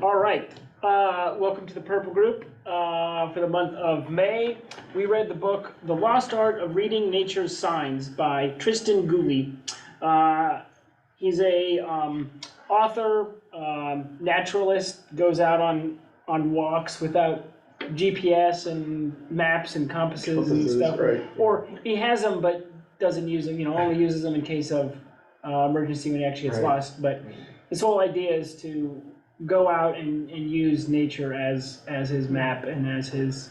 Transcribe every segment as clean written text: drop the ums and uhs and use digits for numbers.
All right. Welcome to the Purple Group. For the month of May, we read the book The Lost Art of Reading Nature's Signs by Tristan Gooley. He's a author, naturalist, goes out on walks without GPS and maps and compasses and stuff. Right. Or he has them but doesn't use them, only uses them in case of emergency when he actually gets lost. But his whole idea is to go out and use nature as his map and as his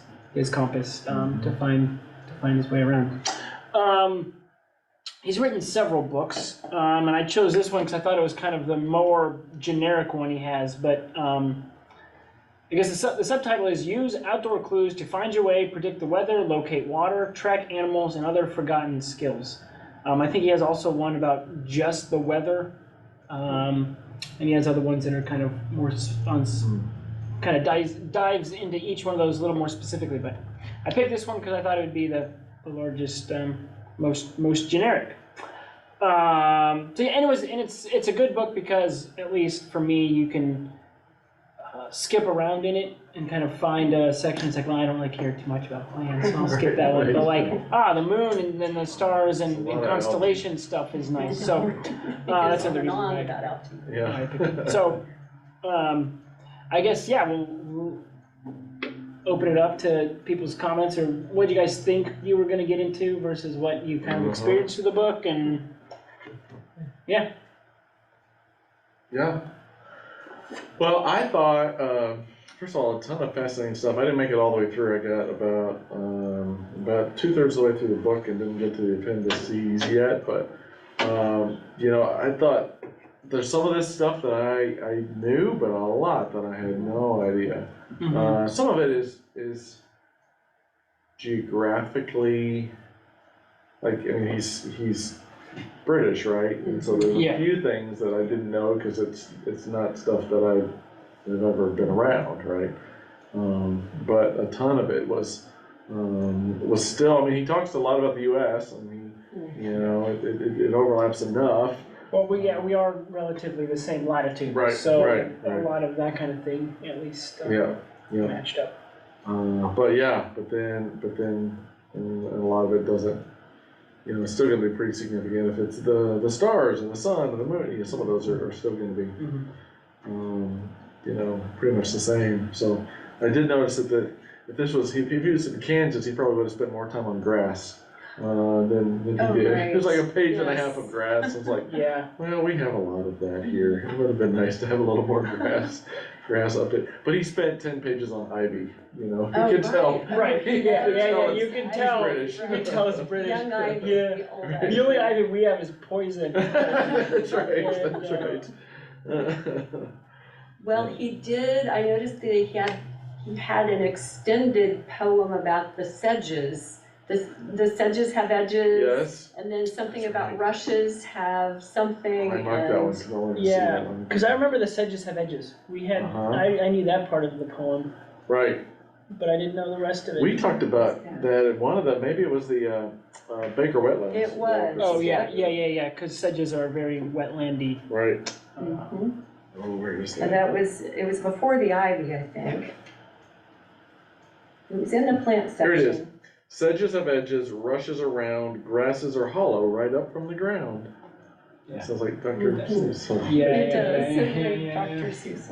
compass to find his way around. He's written several books, and I chose this one because I thought it was kind of the more generic one he has. But I guess the subtitle is Use Outdoor Clues to Find Your Way, Predict the Weather, Locate Water, Track Animals, and Other Forgotten Skills. I think he has also one about just the weather. And he has other ones that are kind of more kind of dives into each one of those a little more specifically. But I picked this one because I thought it would be the largest, most generic. So yeah, anyways, and it's a good book because at least for me, you can skip around in it and kind of find a section. It's like, well, I don't care too much about plants, so I'll skip that one. But like, the moon and then the stars and constellation stuff is nice. So that's another reason why I got out. Yeah. So I guess we'll open it up to people's comments, or what do you guys think you were going to get into versus what you kind of experienced through the book, and yeah. Well, I thought, first of all, a ton of fascinating stuff. I didn't make it all the way through. I got about 2/3 of the way through the book and didn't get to the appendices yet. But I thought there's some of this stuff that I knew, but a lot that I had no idea. Some of it is geographically, he's British, right? And so there's a few things that I didn't know because it's not stuff that I've ever been around, right? But a ton of it was still. He talks a lot about the U.S. It overlaps enough. Well, we are relatively the same latitude, right? So right. A lot of that kind of thing, at least, matched up. But then a lot of it doesn't. It's still going to be pretty significant if it's the stars and the sun and the moon. Some of those are still going to be, pretty much the same. So I did notice that if this was, if he was in Kansas, he probably would have spent more time on grass than he did. Right. It was like a page and a half of grass. It's like, well, we have a lot of that here. It would have been nice to have a little more grass up there. But he spent 10 pages on ivy. You could tell. Right. You can tell. British. You can tell it's British. Young ivy. The only ivy we have is poison. That's right. Well, he did. I noticed that he had an extended poem about the sedges. The sedges have edges. Yes. And then something about rushes have something. I like that one. Because I remember the sedges have edges. We had. I knew that part of the poem. Right. But I didn't know the rest of it. We talked about that at one of them. Maybe it was the Baker Wetlands. It was. Oh yeah. Because sedges are very wetlandy. Right. Where is that? And it was before the ivy, I think. It was in the plant section. Here it is. Sedges have edges, rushes around, grasses are hollow right up from the ground. Yeah. Sounds like Dr. Seuss. It does. Dr. Seuss.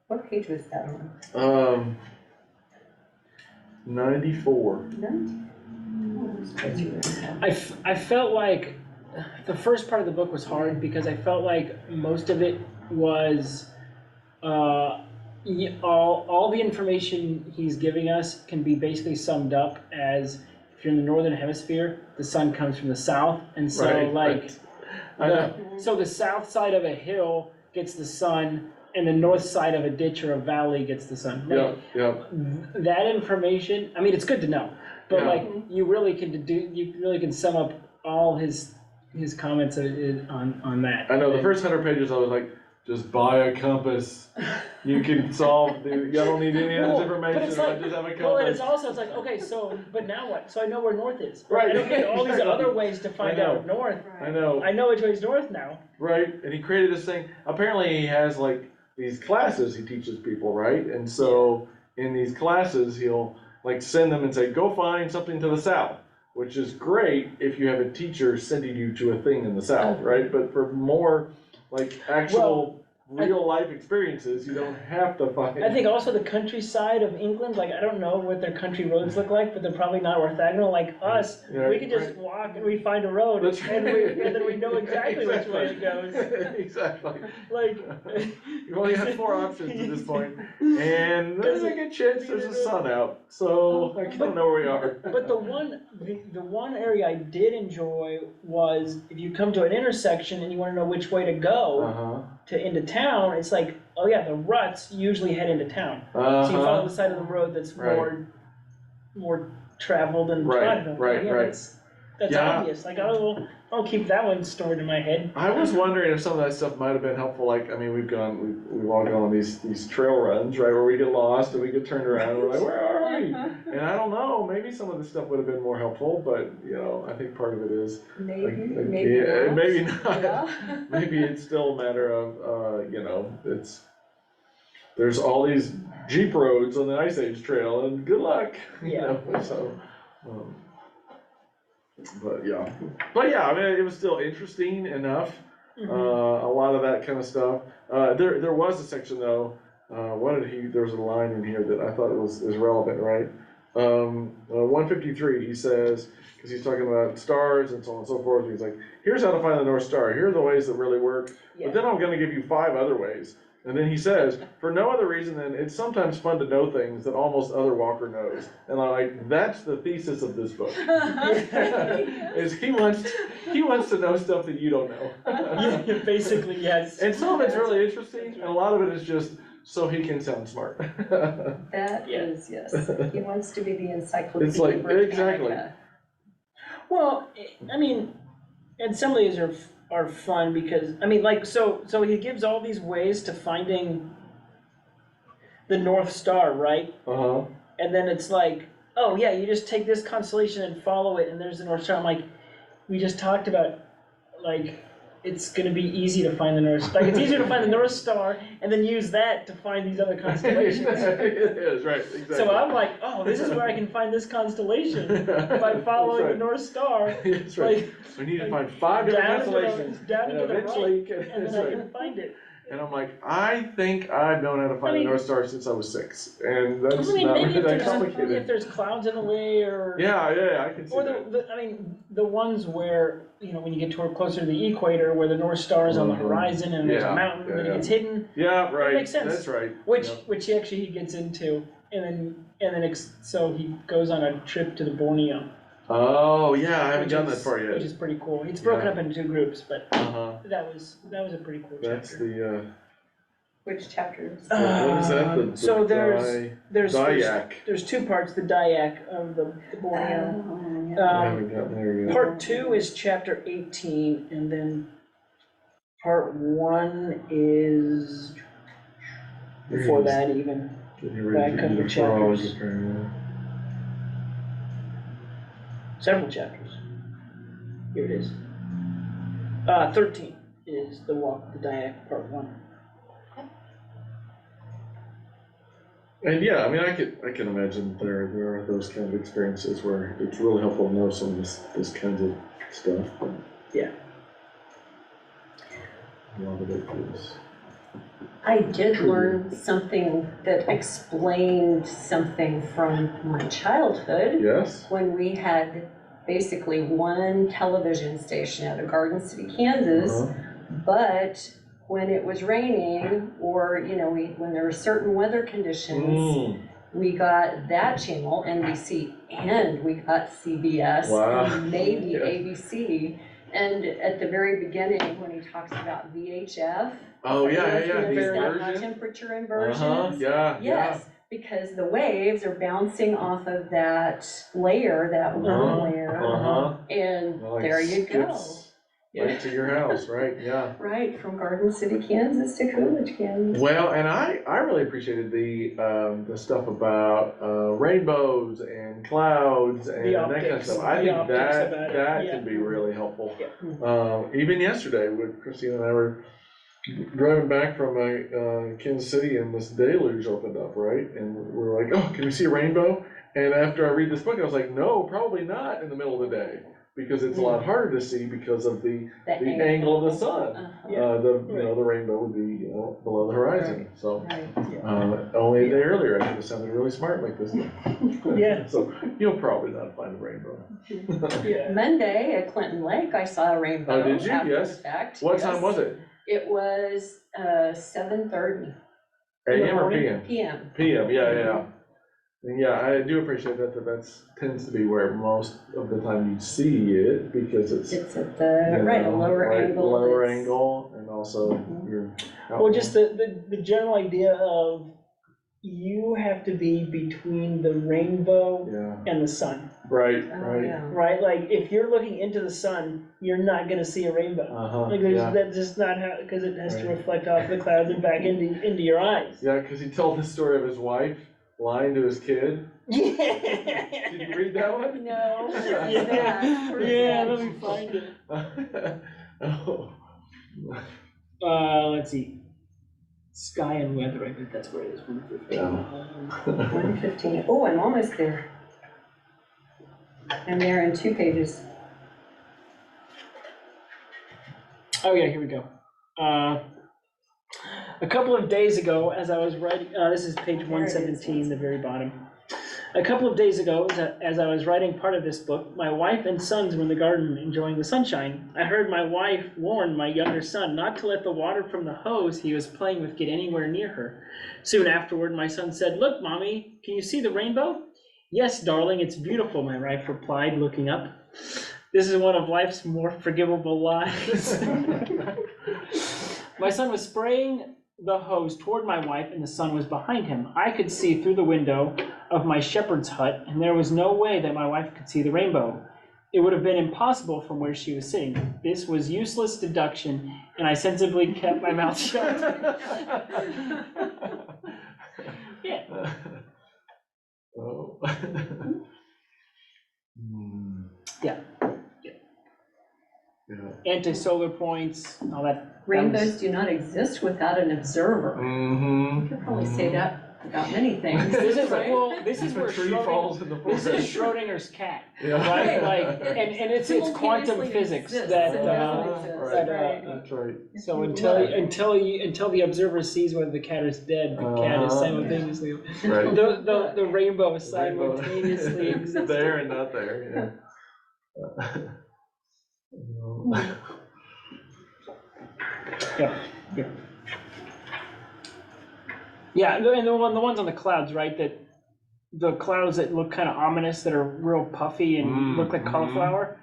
What page was that on? 94. I felt like the first part of the book was hard because I felt like most of it was all the information he's giving us can be basically summed up as if you're in the northern hemisphere, the sun comes from the south, and so so the south side of a hill gets the sun, and the north side of a ditch or a valley gets the sun. That information, it's good to know, but you really can sum up all his comments on that. I know the first 100 pages I was like, just buy a compass. You can solve, you don't need any of this information, But it's like, just have a well, and it's compass. also, it's like, okay, so, but now what? So I know where north is. Right, I don't get all these exactly. other ways to find I know. out north. I know, I know which way's north now. right, and he created this thing, apparently he has like these classes he teaches people, right? And so in these classes, he'll like send them and say, go find something to the south, which is great if you have a teacher sending you to a thing in the south, right? But for more like actual real life experiences, you don't have to find. I think also the countryside of England, like I don't know what their country roads look like, but they're probably not orthogonal like us. Yeah, we could just walk and we find a road, That's and, and then we know exactly which way it goes. Exactly. Like You only have 4 options at this point, and there's a good chance there's a sun out, so I don't know where we are. But the one area I did enjoy was if you come to an intersection and you want to know which way to go into town, it's like, oh yeah, the ruts usually head into town. So you follow the side of the road that's more traveled and trodden. Right. That's obvious. Like I'll keep that one stored in my head. I was wondering if some of that stuff might have been helpful. Like, I mean, we've all gone on these trail runs, right, where we get lost and we get turned around and we're like, where are we? And I don't know, maybe some of this stuff would have been more helpful, but I think part of it is Maybe not. maybe not. Yeah. Maybe it's still a matter of there's all these Jeep roads on the Ice Age Trail, and good luck. So. But yeah, I mean, it was still interesting enough. A lot of that kind of stuff. There was a section though. There was a line in here that I thought was relevant, right? 153. He says, because he's talking about stars and so on and so forth. He's like, here's how to find the North Star. Here are the ways that really work. Yeah. But then I'm going to give you 5 other ways. And then he says, for no other reason than it's sometimes fun to know things that almost other walker knows. And I'm like, that's the thesis of this book. Is he wants to know stuff that you don't know. Basically, yes. And some of it's really interesting, and a lot of it is just so he can sound smart. That is, yes. He wants to be the encyclopedia. It's like, exactly. Well, I mean, and some of these are fun because, I mean, like, so he gives all these ways to finding the North Star, right? And then it's like, oh yeah, you just take this constellation and follow it, and there's the North Star. I'm like, we just talked about, like, it's going to be easy to find the North Star. Like, it's easier to find the North Star and then use that to find these other constellations. It is, right, exactly. So I'm like, oh, this is where I can find this constellation by following the North Star. That's right. Like, We need to find 5 different constellations, down and to the eventually, right, and then I can find it. And I'm like, I think I've known how to find the North Star since I was 6, and that's not maybe really that complicated. if there's clouds in the way, or yeah, I can see or that. I mean, the ones where when you get closer to the equator, where the North Star is on the horizon and there's a mountain and it gets hidden. Yeah, right. That makes sense. That's right. Which actually he gets into, and then so he goes on a trip to the Borneo. Oh yeah, I haven't done that part yet. Which is pretty cool. It's broken up into 2 groups, but that was a pretty cool chapter. That's the Which chapter? what is that? So there's 2 parts. The Dayak of the Borneo. I haven't gotten there yet. Part 2 is chapter 18, and then part 1 is before that even. Back up the chapters. Several chapters. Here it is. 13 is the Dayak part 1. And yeah, I mean, I can imagine there are those kind of experiences where it's really helpful to know some of this kinds of stuff. But yeah. A lot of it is. I did learn something that explained something from my childhood. Yes. When we had basically one television station out of Garden City, Kansas, but when it was raining or, when there were certain weather conditions, we got that channel, NBC, and we got CBS, and maybe ABC. And at the very beginning, when he talks about VHF, high temperature inversions, yes, because the waves are bouncing off of that layer, that warm layer, and there you go. right to your house, right? Yeah. Right, from Garden City, Kansas to Coolidge, Kansas. Well, and I really appreciated the stuff about rainbows and clouds and The that kind of optics, stuff. I the think optics that about it, that yeah. can be really helpful. Yeah. Even yesterday, when Christine and I were driving back from Kansas City, and this deluge opened up, right? And we were like, "Oh, can we see a rainbow?" And after I read this book, I was like, "No, probably not in the middle of the day, because it's a lot harder to see because of the angle of the sun. The rainbow would be below the horizon. So only a day earlier, I should have sounded really smart like this. Yeah. So you'll probably not find a rainbow. Yeah. Monday at Clinton Lake, I saw a rainbow. Oh, did you? After Yes. the fact. What Yes. time was it? It was 7:30 AM or PM? p.m. PM, yeah. And yeah, I do appreciate that tends to be where most of the time you see it, because it's at the a lower angle. Lower angle, and also you're. Well, just the general idea of you have to be between the rainbow and the sun. Right. Yeah. Right? Like, if you're looking into the sun, you're not gonna see a rainbow. Like, that's just not how, because it has to reflect off the clouds and back into your eyes. Yeah, because he told the story of his wife lying to his kid. Yeah. Did you read that one? No. Yeah, let me find it. Let's see. Sky and weather, I think that's where it is. 115. 1:15. Oh, I'm almost there. I'm there in 2 pages. Oh yeah, here we go. A couple of days ago, as I was writing, this is page 117, the very bottom. A couple of days ago, as I was writing part of this book, my wife and sons were in the garden enjoying the sunshine. I heard my wife warn my younger son not to let the water from the hose he was playing with get anywhere near her. Soon afterward, my son said, "Look, Mommy, can you see the rainbow?" "Yes, darling, it's beautiful," my wife replied, looking up. This is one of life's more forgivable lies. My son was spraying the hose toward my wife, and the sun was behind him. I could see through the window of my shepherd's hut, and there was no way that my wife could see the rainbow. It would have been impossible from where she was sitting. This was useless deduction, and I sensibly kept my mouth shut. Yeah. Oh. Yeah. Anti-solar points, all that. Rainbows do not exist without an observer. You could probably say that about many things. This is right? this is where tree falls in the this forest. is Schrodinger's cat, Yeah. right? Like, and it's quantum physics that. That's right. So until the observer sees whether the cat is dead, the cat is simultaneously. Right. The rainbow simultaneously exists. There and not there. Yeah, and the ones on the clouds, right? That the clouds that look kind of ominous, that are real puffy and look like cauliflower,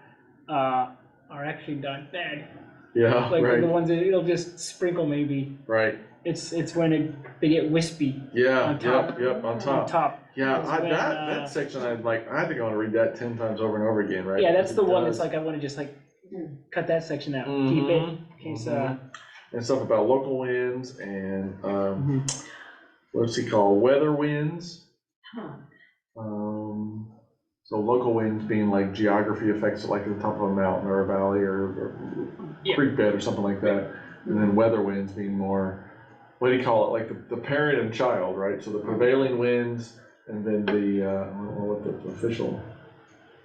are actually not bad. Yeah, like right. The ones that it'll just sprinkle maybe. Right. It's when they get wispy. Yeah. On top. Yep. On top. Yeah. That section I think I want to read that 10 times over and over again. Right. Yeah, that's the one that's like I want to just like cut that section out, keep it in case. And stuff about local winds and what's he called? Weather winds. So local winds being like geography effects, like at the top of a mountain or a valley or creek bed or something like that. And then weather winds being more, what do you call it? Like the parent and child, right? So the prevailing winds, and then the I don't know what the official,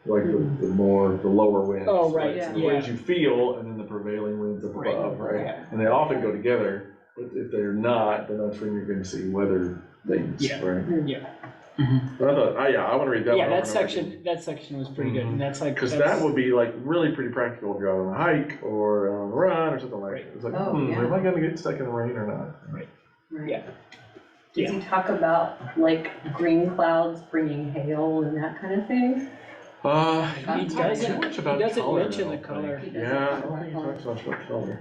like the lower winds. Oh, right. So the winds you feel, and then the prevailing winds up above, right? Yeah. And they often go together. But if they're not, then that's when you're going to see weather things, right? Yeah. But I thought, I want to read that. Yeah, one that section was pretty good, and that's like because that would be like really pretty practical if you're out on a hike or on a run or something like that. It's like, am I going to get stuck in the rain or not? Right. Yeah. Does he talk about like green clouds bringing hail and that kind of thing? He doesn't mention the color. Yeah, I don't think he talks much about color.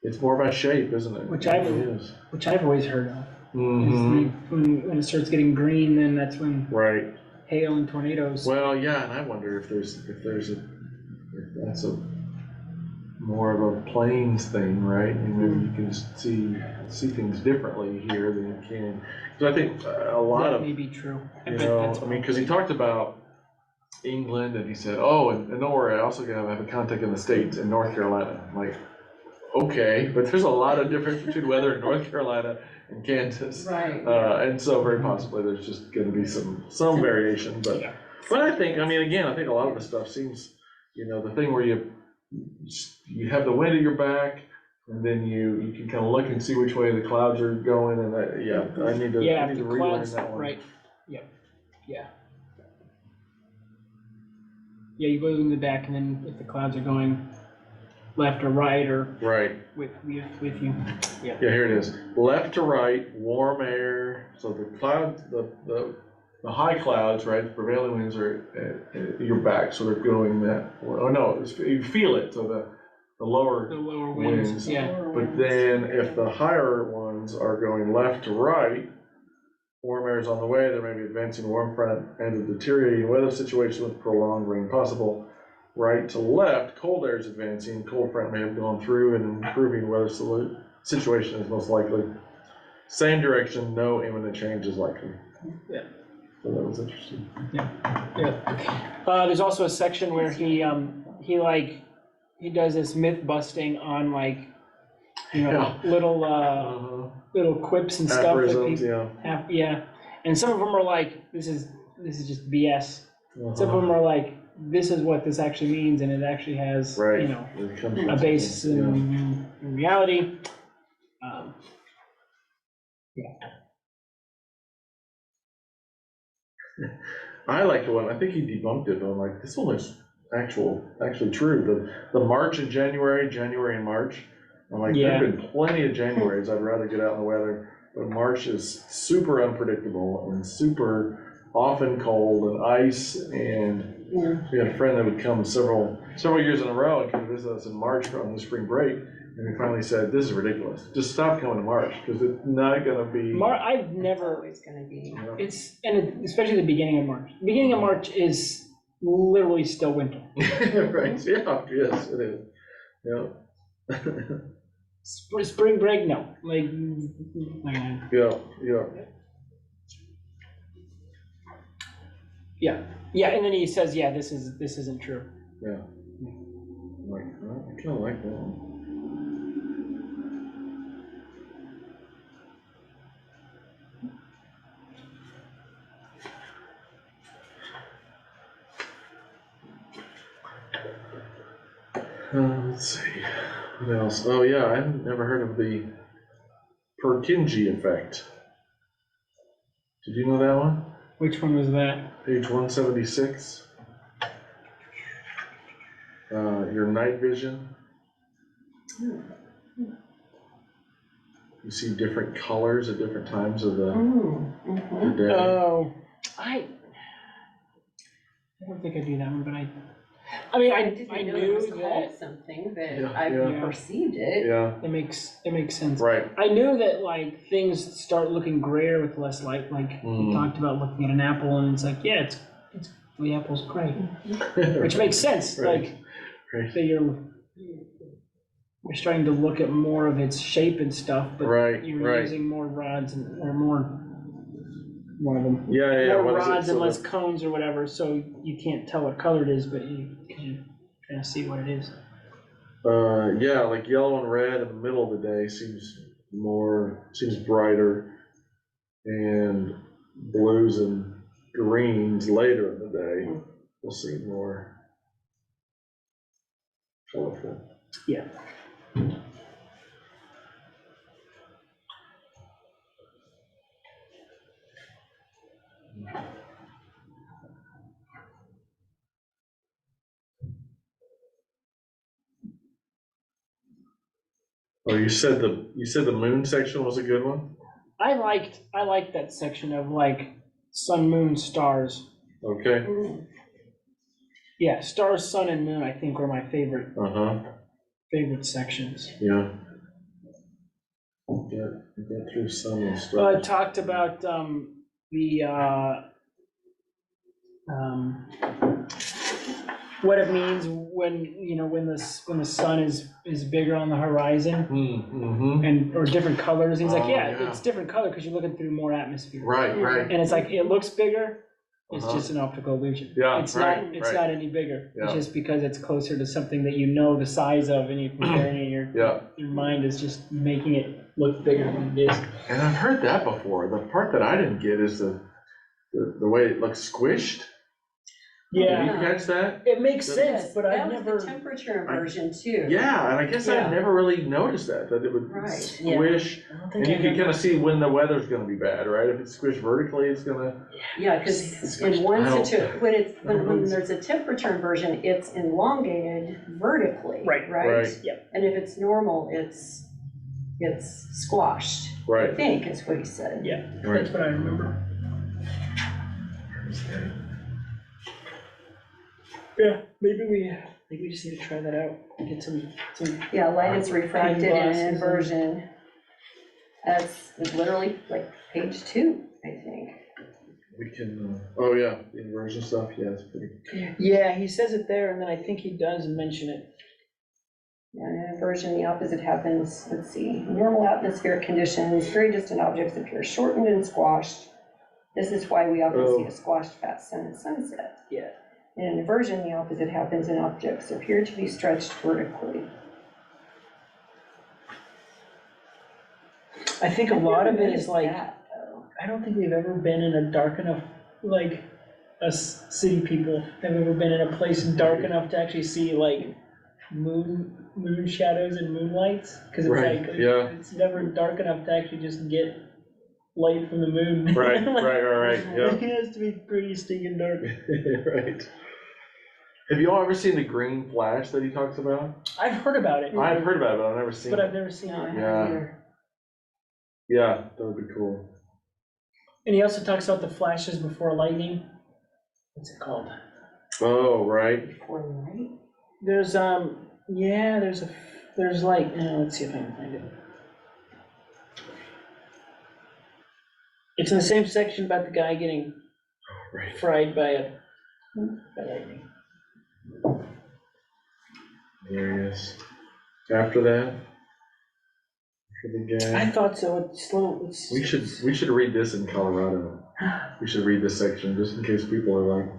It's more about shape, isn't it? Which I've always heard of. When it starts getting green, then that's when hail and tornadoes. Well, yeah, and I wonder if that's more of a plains thing, right? And maybe you can see things differently here than you can. Because I think a lot That of, may be true. I you bet know, that's I mean, because he talked about England and he said, oh, and don't worry, I also have a contact in the States, in North Carolina. I'm like, okay, but there's a lot of difference between weather in North Carolina and Kansas. Right. And so very possibly there's just gonna be some variation, but I think, I mean, again, I think a lot of the stuff seems, you know, the thing where you have the wind at your back, and then you can kind of look and see which way the clouds are going, and I need to the relearn clouds, that one. right, yeah. Yeah, you go in the back, and then if the clouds are going left or right, or Right. with you. Yeah, here it is. Left to right, warm air. So the clouds, the high clouds, right? The prevailing winds are at your back, so they're going that. Oh no, you feel it. So the lower winds. Yeah. But then if the higher ones are going left to right, warm air is on the way. There may be advancing warm front and a deteriorating weather situation with prolonged rain possible. Right to left, cold air is advancing. Cold front may have gone through, and improving weather situation is most likely. Same direction, no imminent change is likely. Yeah. So that was interesting. Yeah. There's also a section where he does this myth busting on, like, you know, little quips and stuff that people have. Yeah. And some of them are like, this is just BS. Some of them are like, this is what this actually means, and it actually has, you know, a basis in reality. I like the one, I think he debunked it, but I'm like, this one is actually true. The March and January and March, I'm like, there have been plenty of Januaries I'd rather get out in the weather, but March is super unpredictable and super often cold and ice, and we had a friend that would come several years in a row and come visit us in March on the spring break, and we finally said, this is ridiculous. Just stop coming to March, because it's not going to be. I've never. Always going to be. Especially the beginning of March. The beginning of March is literally still winter. Right, yeah, yes, it is. Yeah. Spring break, no. Like, yeah, and then he says, this isn't true. Yeah. I'm like, well, I kind of like that one. Let's see, what else? Oh yeah, I haven't never heard of the Purkinje effect. Did you know that one? Which one was that? Page 176. Your night vision. You see different colors at different times of the day. Oh, I don't think I do that one, but I knew that something, but I perceived it. Yeah, it makes sense. Right. I knew that, like, things start looking grayer with less light. Like we talked about looking at an apple, and it's like, it's the apple's gray, which makes sense. Right. Like that you're starting to look at more of its shape and stuff, but you're using more rods or more. One of them. More rods and less cones or whatever, so you can't tell what color it is, but you're trying to see what it is. Like yellow and red in the middle of the day seems brighter, and blues and greens later in the day will seem more colorful. Yeah. Oh, you said the moon section was a good one? I liked that section of, like, sun, moon, stars. Okay. Yeah, stars, sun, and moon, I think, were my favorite sections. Yeah. Get through sun and stars. I talked about what it means when, when the sun is bigger on the horizon Mm-hmm. or different colors. He's like, Oh, yeah, yeah. it's different color because you're looking through more atmosphere. Right, right. And it's like, it looks bigger. It's Uh-huh. just an optical illusion. Yeah, It's right, not. It's right. not any bigger. Yeah. It's just because it's closer to something that you know the size of, and you're comparing it. Your mind is just making it look bigger than it is. And I've heard that before. The part that I didn't get is the way it looks squished. Yeah, Did you catch that? it makes sense, Yes, but I've that never. was the temperature inversion too. Yeah, and I guess I Yeah. never really noticed that it would Right. squish. I don't think And you I've can ever- kind of see when the weather's gonna be bad, right? If it's squished vertically, it's gonna. Yeah, because in one I don't- situation, when there's a temperature inversion, it's elongated vertically, Right. Right. Yep. And if it's normal, it's squashed. I Right. think is what he said. Yeah, Right. that's what I remember. Yeah, maybe we just need to try that out. Get some. Yeah, light is refracted glasses and and- inversion. It's literally like page 2, I think. We can, oh yeah, the inversion stuff, yeah, it's pretty. Yeah, he says it there, and then I think he does mention it. Yeah, in inversion, the opposite happens. Let's see. Normal atmospheric conditions, very distant objects appear shortened and squashed. This is why we often see a squashed fat sun at sunset. Yeah. In inversion, the opposite happens and objects appear to be stretched vertically. I think a lot of it is like, That, though. I don't think we've ever been in a dark enough, like, us city people have ever been in a place dark enough to actually see like moon shadows and moonlights. Because it's Right, like, yeah. it's never dark enough to actually just get light from the moon. Right, Like, right, yeah. it has to be pretty stinking dark. Right. Have you all ever seen the green flash that he talks about? I've heard about it, I've heard about it, but I've never seen but I've it. never seen No, I it. haven't Yeah. either. Yeah, that would be cool. And he also talks about the flashes before lightning. What's it called? Oh, right. Before light? There's there's like, let's see if I can find it. It's in the same section about the guy getting Right. fried by lightning. There he is. After that, for the guy. I thought so. It's slow. It's We should read this in Colorado. We should read this section just in case people are like,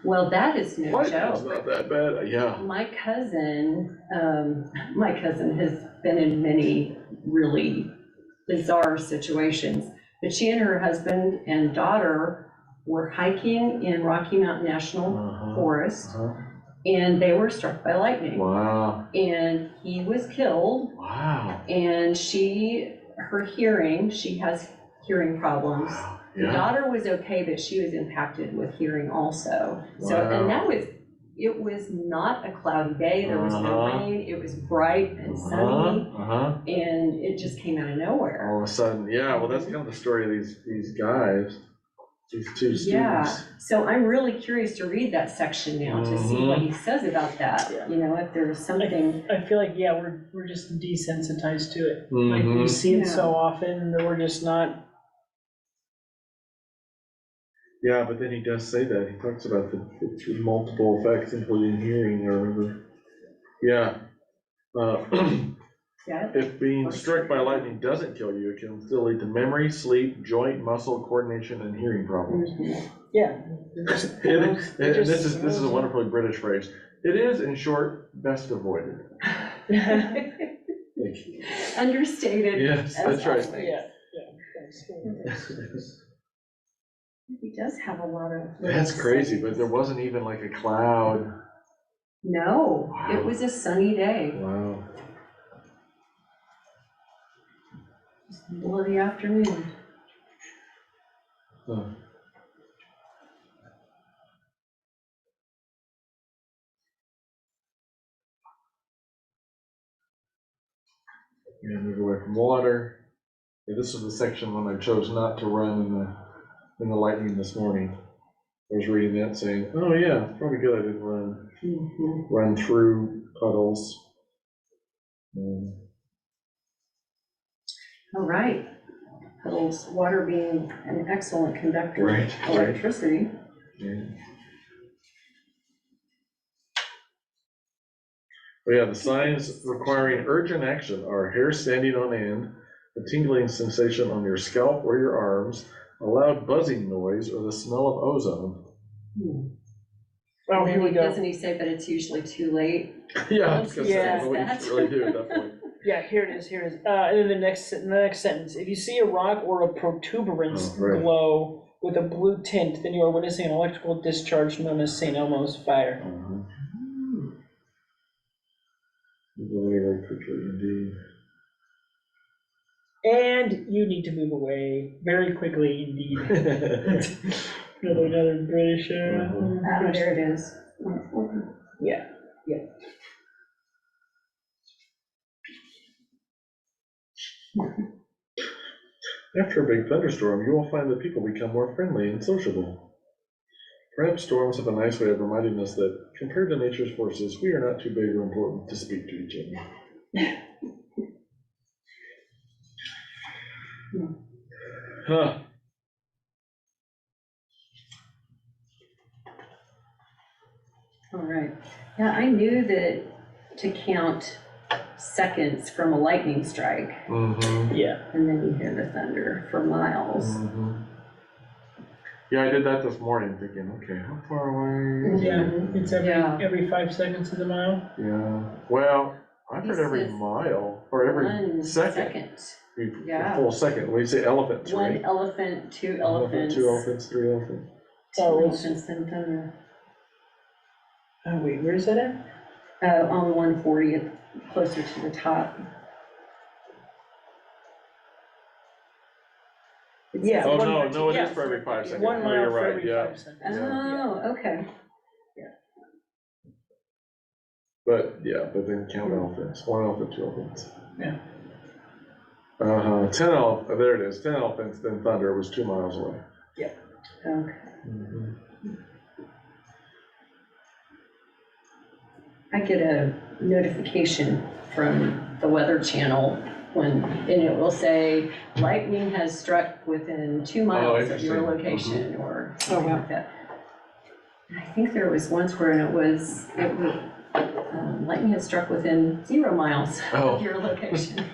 Well, that is no what? It's joke. not that bad. Yeah. My cousin has been in many really bizarre situations, but she and her husband and daughter were hiking in Rocky Mountain National Forest, and they were struck by lightning. Wow. And he was killed, Wow. and she has hearing problems. Wow. The Yeah. daughter was okay, but she was impacted with hearing also. So, and it was not a cloudy day, there was no rain, it was bright and sunny, and it just came out of nowhere. All of a sudden, yeah, well, that's kind of the story of these guys, these two Yeah, students. so I'm really curious to read that section now to see what he says about that, Yeah. if there's something. I feel like, yeah, we're just desensitized to it. Like, we see it so often that we're just not. Yeah, but then he does say that. He talks about the multiple effects, including hearing, I remember. Yeah. Yeah. If being struck by lightning doesn't kill you, it can still lead to memory, sleep, joint, muscle coordination, and hearing problems. Yeah. This is a wonderfully British phrase. It is, in short, best avoided. Understated. Yes, as that's right. always. Yeah. He does have a lot of. That's crazy, but there wasn't even like a cloud. No, Wow. it was a sunny day, Wow. middle of the afternoon. Huh. Yeah, move away from water. Yeah, this was the section when I chose not to run in the lightning this morning. I was reading that saying, oh yeah, it's probably good I didn't run through puddles. All right. Puddles, water being an excellent conductor Right, of electricity. Yeah. Oh yeah, the signs requiring urgent action are hair standing on end, a tingling sensation on your scalp or your arms, a loud buzzing noise, or the smell of ozone. Oh, here we go. Doesn't he say, but it's usually too late? Yeah, because Yeah. that's what you should really do at that point. Yeah, here it is. And then the next sentence. If you see a rock or a protuberance glow with a blue tint, then you are witnessing an electrical discharge known as St. Elmo's fire. Very quickly indeed. And you need to move away very quickly indeed. another British. There it is. Yeah. After a big thunderstorm, you will find that people become more friendly and sociable. Perhaps storms have a nice way of reminding us that, compared to nature's forces, we are not too big or important to speak to each other. Huh. All right. Yeah, I knew that to count seconds from a lightning strike, Yeah. and then you hear the thunder for miles. Yeah, I did that this morning, thinking, okay, how far away is it? Yeah, it's every 5 seconds of the mile. Yeah. Well, I've heard every mile or every 1 second. Yeah. A full second. When you say elephants, One right? elephant, 2 elephants. 2 elephants, 3 elephants. Elephants and thunder. Oh wait, where is that at? On 140, closer to the top. Yeah. Oh, no, it is for every 5 seconds. 1 mile you're for right, every 5 seconds. Oh, okay. But then count elephants. 1 elephant, 2 elephants. Yeah. 10 elephants, there it is. 10 elephants, then thunder was 2 miles away. Yeah. Okay. I get a notification from the Weather Channel and it will say, lightning has struck within 2 miles of your location, or something like that. And I think there was once where it was lightning has struck within 0 miles of your location.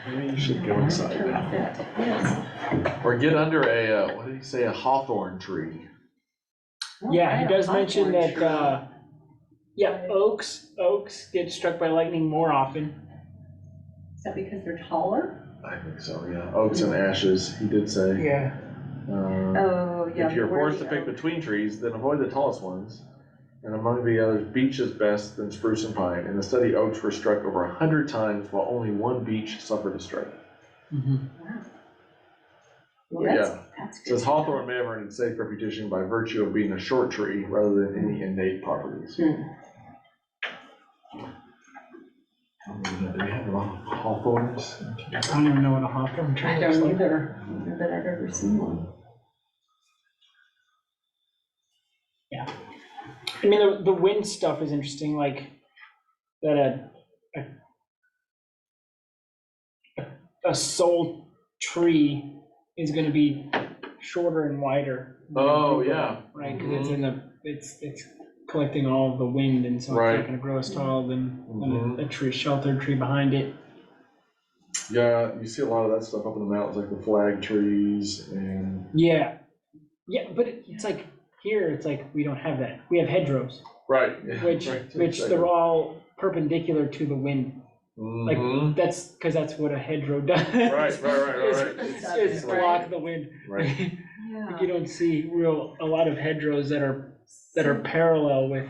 Maybe you should go inside now. Yes. Or get under a, what did he say, a hawthorn tree. Yeah, he does mention that, oaks get struck by lightning more often. Is that because they're taller? I think so, yeah. Oaks and ashes, he did say. Yeah. If you're forced to pick between trees, then avoid the tallest ones. And among the others, beech is best, then spruce and pine. In the study, oaks were struck over 100 times, while only 1 beech suffered a strike. Wow. Well, that's It says hawthorn may have earned its safe reputation by virtue of being a short tree rather than any innate properties. Do we have a lot of hawthorns? I don't even know what a hawthorn tree I looks don't like. either. I don't know that I've ever seen one. Yeah. I mean, the wind stuff is interesting, like that a sole tree is going to be shorter and wider. Oh, yeah. Right, because it's collecting all of the wind, and so it's not going to grow as tall than a tree, sheltered tree behind it. Yeah, you see a lot of that stuff up in the mountains, like the flag trees and. Yeah, but it's like here, it's like we don't have that. We have hedgerows, right? Which they're all perpendicular to the wind. Like that's because that's what a hedgerow does. Right. Is block the wind. Right. Like you don't see a lot of hedgerows that are parallel with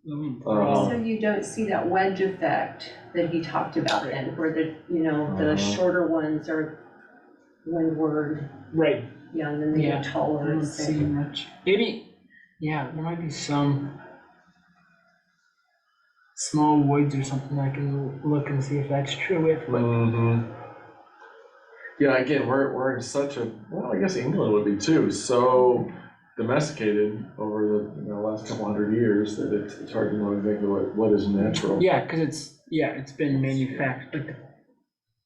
the wind. So you don't see that wedge effect that he talked about then, where the shorter ones are windward. Right. Yeah, and then they get taller. I don't see much. Maybe, there might be some small woods or something I can look and see if that's true with. But yeah, again, we're in such a, well, I guess England would be too, so domesticated over the last couple hundred years that it's hard to know exactly what is natural. Yeah, because it's been manufactured. Like the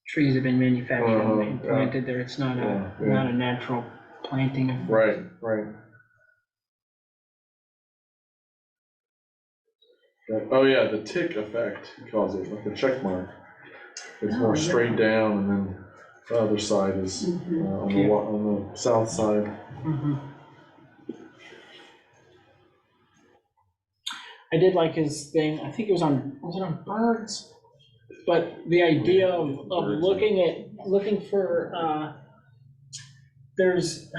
trees have been manufactured and planted there. It's not not a natural planting of. Right. Oh yeah, the tick effect, he calls it, like a check mark. It's Oh, more yeah. straight down, and then the other side is on the south side. I did like his thing. I think it was on birds, but the idea of looking for there's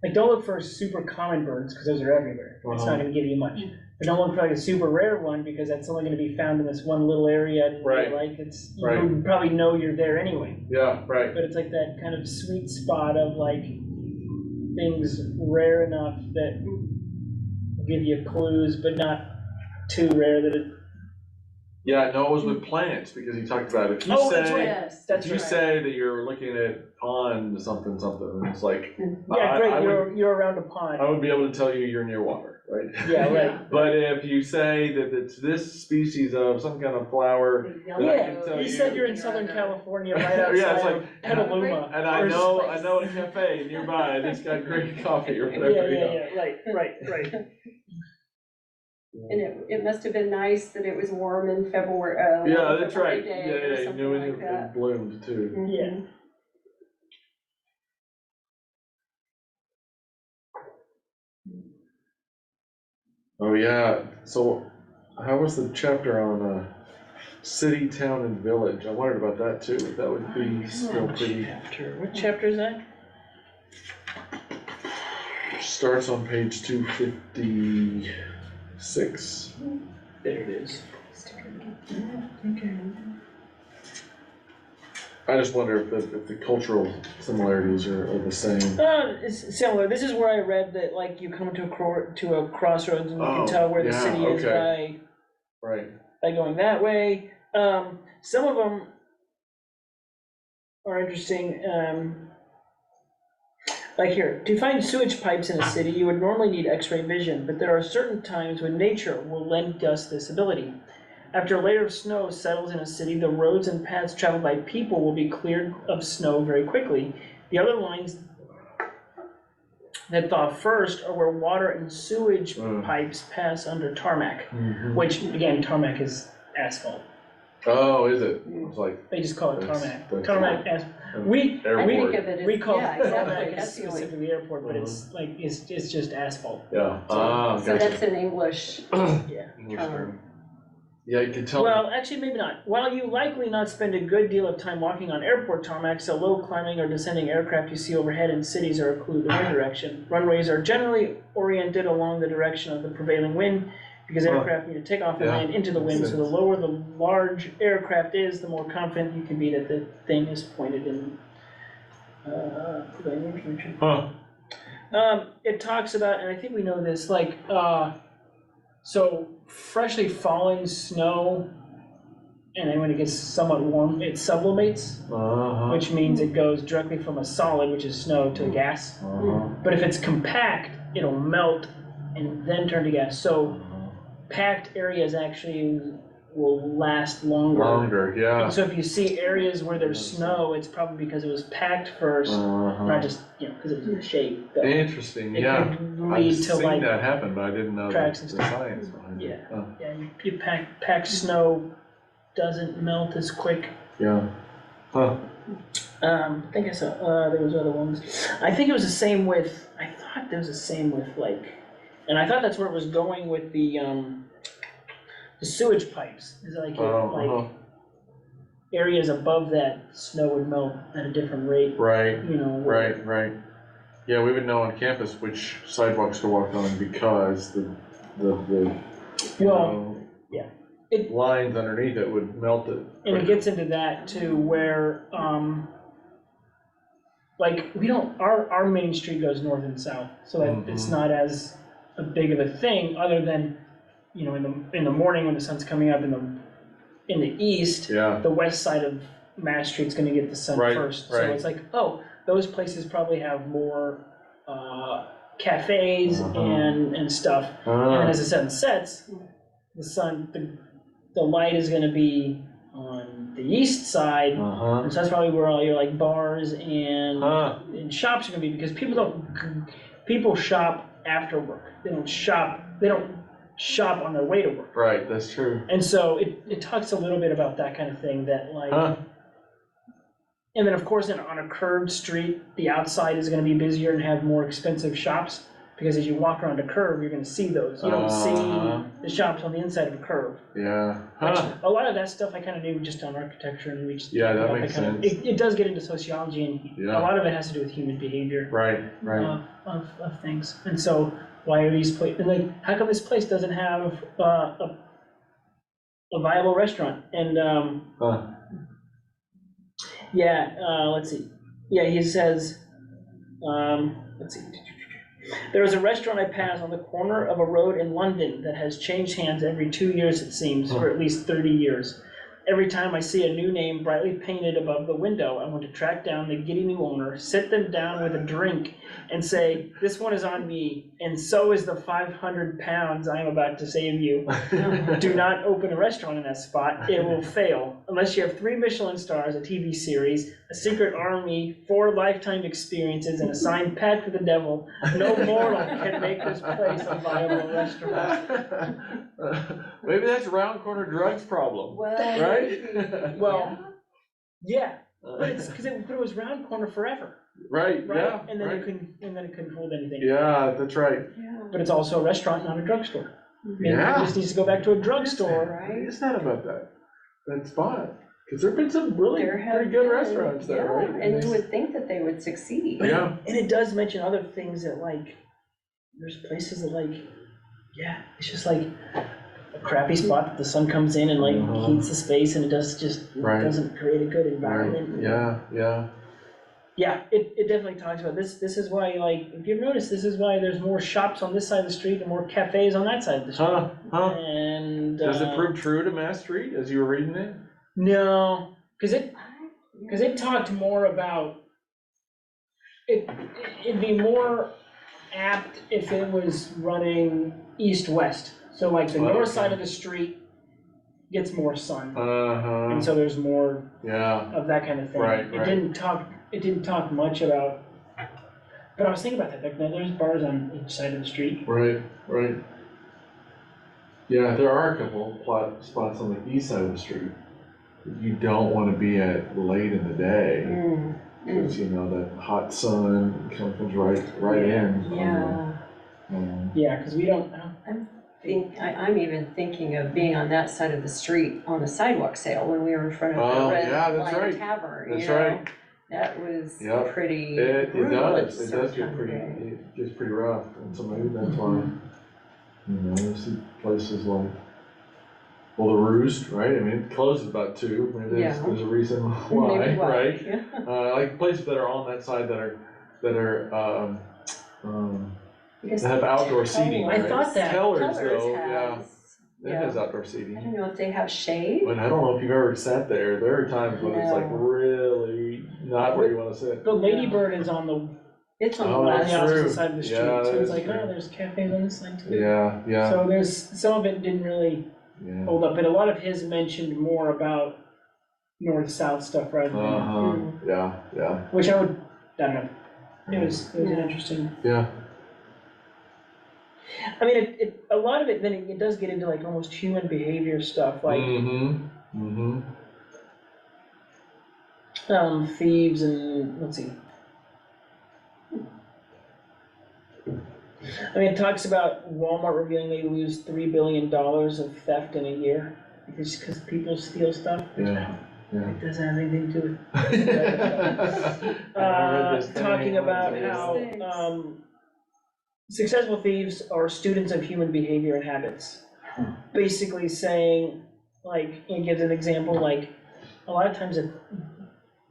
like, don't look for super common birds because those are everywhere. It's not going to give you much. But don't look for like a super rare one because that's only going to be found in this one little area. And Right. like you would probably know you're there anyway. Yeah, right. But it's like that kind of sweet spot of like things rare enough that give you clues, but not too rare that it. Yeah, no, it was with plants, because he talked about, if you That's right. say, Yes, That's if you right. say that you're looking at pond something, it's like, Yeah, great. You're around a pond. I would be able to tell you you're near water, right? Yeah, right. But if you say that it's this species of some kind of flower, then I can tell You said you're in Southern California, right outside Yeah, it's like, of Petaluma. and I know a cafe nearby that's got great coffee or whatever. Yeah, right. And it must have been nice that it was warm in February. Yeah, that's February right. day Yeah, or you something knew like it that. bloomed too. Mhm. Yeah. Oh yeah, so how was the chapter on city, town, and village? I wondered about that too. That would be still pretty. What chapter is that? Starts on page 256. There it is. I just wonder if the cultural similarities are the same. It's similar. This is where I read that like you come to a crossroads and you can tell where the city is by going that way. Some of them are interesting. Like here, to find sewage pipes in a city, you would normally need X-ray vision, but there are certain times when nature will lend us this ability. After a layer of snow settles in a city, the roads and paths traveled by people will be cleared of snow very quickly. The other lines that thaw first are where water and sewage pipes pass under tarmac, which, again, tarmac is asphalt. Oh, is it? It's like, they just call it tarmac. That's Tarmac asphalt. We think of it as, we call yeah, it exactly. tarmac as That's the only. specifically airport, but it's like it's just asphalt. yeah. So Gotcha. that's an English Yeah. term. Yeah, you can tell. Well, actually, maybe not. While you likely not spend a good deal of time walking on airport tarmac, so low climbing or descending aircraft you see overhead in cities are a clue to wind direction. Runways are generally oriented along the direction of the prevailing wind because aircraft need to take off and land into the wind, so the lower the large aircraft is, the more confident you can be that the thing is pointed in prevailing direction. It talks about, and I think we know this, like, so freshly falling snow, and then when it gets somewhat warm, it sublimates, which means it goes directly from a solid, which is snow, to a gas. But if it's compact, it'll melt and then turn to gas. So packed areas actually will last longer. And so if you see areas where there's snow, it's probably because it was packed first, not just, because it was in shape. But interesting, it could I've lead to seen like that happen, but I didn't know the cracks and stuff. science behind it. Yeah, you pack snow doesn't melt as quick. Yeah. I think I saw, there was other ones. I think it was the same with, I thought there was the same with like, and I thought that's where it was going with the sewage pipes. Is like, like areas above that snow would melt at a different rate. Right, Right. Yeah, we would know on campus which sidewalks to walk on because the lines underneath it would melt it. And it gets into that too, where like our main street goes north and south, so that it's not as a big of a thing, other than in the morning when the sun's coming up in the east, the west side of Mass Street's going to get the sun first. So it's like, those places probably have more cafes and stuff. And as the sun sets, the light is going to be on the east side, and so that's probably where all your like bars and shops are going to be, because people shop after work. They don't shop on their way to work. Right, that's true. And so it talks a little bit about that kind of thing, that like, and then of course on a curved street, the outside is gonna be busier and have more expensive shops, because as you walk around a curve, you're gonna see those. You don't see the shops on the inside of a curve. Yeah. Which, a lot of that stuff I kind of knew just on architecture, and we just Yeah, that makes sense. It does get into sociology, and a lot of it has to do with human behavior. Right. Of things. And so why are these places, and like, how come this place doesn't have a viable restaurant? And let's see. Yeah, he says, let's see. There is a restaurant I pass on the corner of a road in London that has changed hands every 2 years, it seems, for at least 30 years. Every time I see a new name brightly painted above the window, I want to track down the giddy new owner, sit them down with a drink, and say, this one is on me, and so is the 500 pounds I am about to save you. Do not open a restaurant in that spot. It will fail. Unless you have 3 Michelin stars, a TV series, a secret army, 4 lifetime experiences, and a signed pact with the devil, no mortal can make this place a viable restaurant. Maybe that's Round Corner Drugs problem, right? Well, yeah, but it's because it was round corner forever, right? Yeah, and then it couldn't hold anything. Yeah, that's right. Yeah. But it's also a restaurant, not a drugstore. Yeah, it just needs to go back to a drugstore. Right. It's not about that spot, because there've been some really pretty good restaurants there, right? And you would think that they would succeed. Yeah, and it does mention other things that like, there's places that like, it's just like a crappy spot that the sun comes in and like heats the space, and it doesn't create a good environment. Right. Yeah. It definitely talks about this. This is why, like, if you've noticed, this is why there's more shops on this side of the street and more cafes on that side of the street. And does it prove true to Mass Street as you were reading it? No, because it talked more about it. It'd be more apt if it was running east-west. So like the north side of the street gets more sun, and so there's more of that kind of thing. Right. It didn't talk much about. But I was thinking about that. Like, there's bars on each side of the street. Right. Yeah, there are a couple plot spots on the east side of the street that you don't want to be at late in the day, because that hot sun comes right in. Yeah. Because we don't. I'm even thinking of being on that side of the street on the sidewalk sale when we were in front of the Red Lion Tavern. That's right. That was pretty It brutal. does. It does get pretty rough, and so maybe that's why you see places like the Roost, right? I mean, it closes about 2. Maybe there's a reason why, right? Yeah. Like places that are on that side that have outdoor seating. I thought that Tellers though, it has has outdoor seating. I don't know if they have shade. But I don't know if you've ever sat there. There are times when it's like really not where you want to sit. But Ladybird is on the opposite side of the street, so it's like, there's cafes on this side too. Yeah. So there's some of it didn't really hold up, and a lot of his mentioned more about north-south stuff rather than Yeah. which I don't know. It was an interesting. Yeah. I mean, a lot of it then it does get into like almost human behavior stuff, like thieves and let's see. I mean, it talks about Walmart revealing they lose $3 billion of theft in a year because people steal stuff. Yeah. It doesn't have anything to do with it. Talking about how successful thieves are students of human behavior and habits. Basically saying, like, it gives an example, like, a lot of times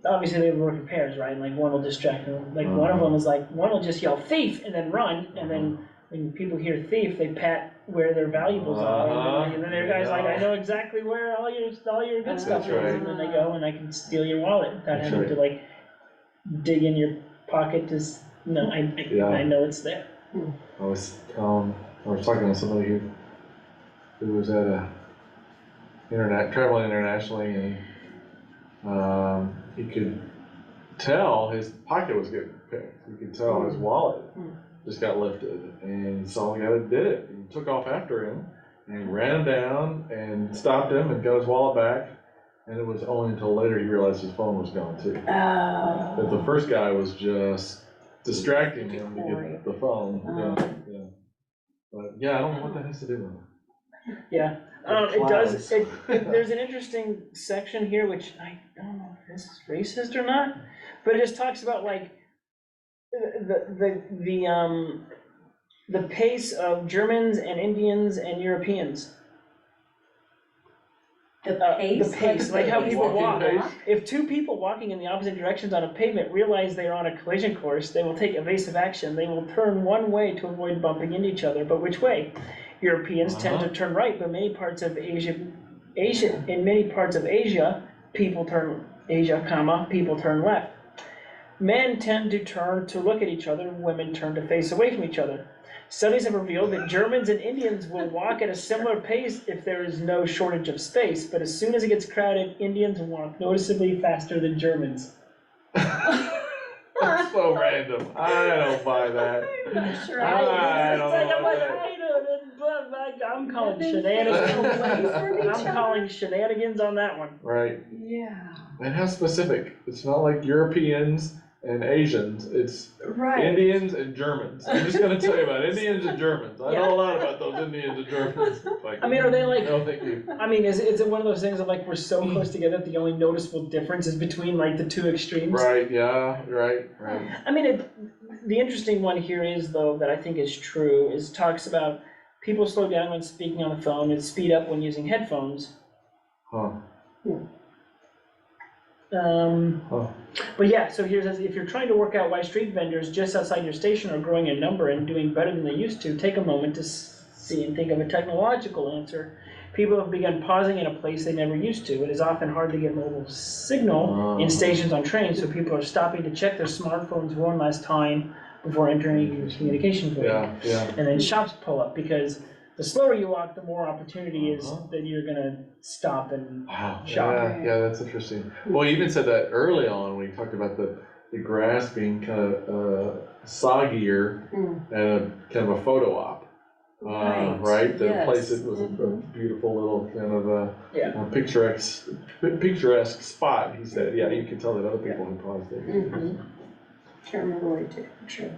obviously they work in pairs, right? Like one will distract them. Like one of them is like, one will just yell thief and then run, and then when people hear thief, they pat where their valuables are, and then their guy's like, I know exactly where all your good stuff is, and then they go and I can steal your wallet without having to like dig in your pocket to I know it's there. I was talking to somebody who was at traveling internationally, and he could tell his pocket was getting picked. You could tell his wallet just got lifted, and he saw the guy that did it. He took off after him, and he ran him down and stopped him and got his wallet back. And it was only until later he realized his phone was gone too. Oh. But the first guy was just distracting him to get the phone. Yeah. But yeah, I don't know what that has to do with it. Yeah, it does, there's an interesting section here, which I don't know if this is racist or not, but it just talks about like the pace of Germans and Indians and Europeans. The pace, like how people walk. If two people walking in the opposite directions on a pavement realize they are on a collision course, they will take evasive action. They will turn one way to avoid bumping into each other. But which way? Europeans tend to turn right, but in many parts of Asia, people turn left. Men tend to turn to look at each other, women turn to face away from each other. Studies have revealed that Germans and Indians will walk at a similar pace if there is no shortage of space, but as soon as it gets crowded, Indians walk noticeably faster than Germans. That's so random. I don't buy that. I'm not sure. I'm calling shenanigans. I'm calling shenanigans on that one. Right. Yeah. And how specific? It's not like Europeans and Asians. It's Indians and Germans. I'm just going to tell you about Indians and Germans. I know a lot about those Indians and Germans. Like, I mean, are they like? No, thank you. I mean, is it one of those things of like we're so close together that the only noticeable difference is between like the two extremes? Right. Yeah. Right. I mean, the interesting one here is though that I think is true is talks about people slow down when speaking on the phone and speed up when using headphones. Huh. But yeah, so here's, if you're trying to work out why street vendors just outside your station are growing in number and doing better than they used to, take a moment to see and think of a technological answer. People have begun pausing in a place they never used to. It is often hard to get mobile signal in stations on trains, so people are stopping to check their smartphones one last time before entering communication void. And then shops pull up because the slower you walk, the more opportunity is that you're gonna stop and shop. Yeah, that's interesting. Well, he even said that early on when he talked about the grass being kind of soggier and a kind of a photo op. Right? The place it was a beautiful little kind of picturesque spot. He said, yeah, you can tell that other people had paused it. Can't remember where he took a picture.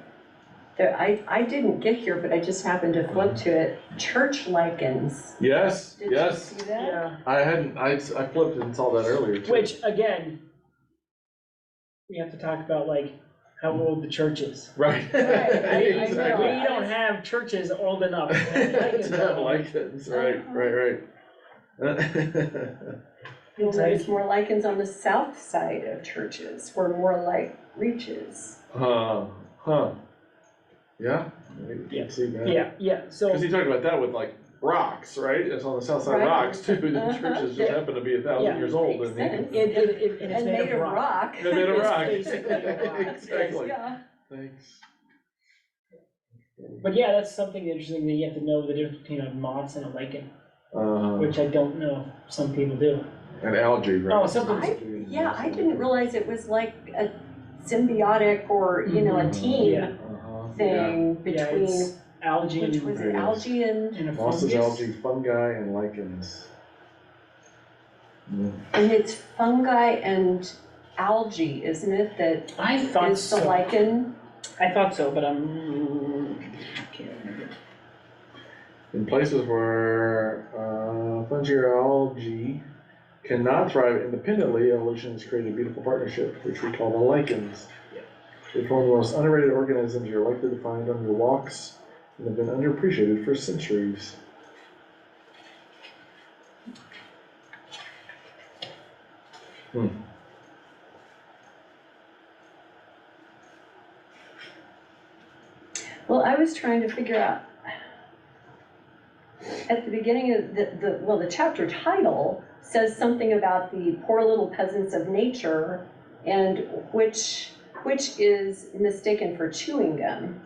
I didn't get here, but I just happened to flip to it. Church lichens. Yes, Did you see that? Yeah. I hadn't. I flipped and saw that earlier too. Which again, we have to talk about like how old the church is. Right. Exactly. We don't have churches old enough to have lichens. Right. There's more lichens on the south side of churches, where more light reaches. Yeah, you can see that. Yeah. So because he talked about that with like rocks, right? It's on the south side rocks too. The churches just happen to be 1,000 years old, and it's made of rock. It's made of rock. Basically a rock. Exactly. Yeah. Thanks. But yeah, that's something interesting that you have to know the difference between a moss and a lichen, which I don't know if some people do. And algae, right? Oh, something. I didn't realize it was like a symbiotic or a team thing between algae. Which was it? Algae and a mosses, algae, fungi, and lichens. And it's fungi and algae, isn't it? That I thought is the lichen. I thought so, but I can't remember. In places where fungi or algae cannot thrive independently, evolution has created a beautiful partnership, which we call the lichens. They form the most underrated organisms you're likely to find on your walks and have been underappreciated for centuries. Well, I was trying to figure out at the beginning of the chapter title says something about the poor little peasants of nature and which is mistaken for chewing gum.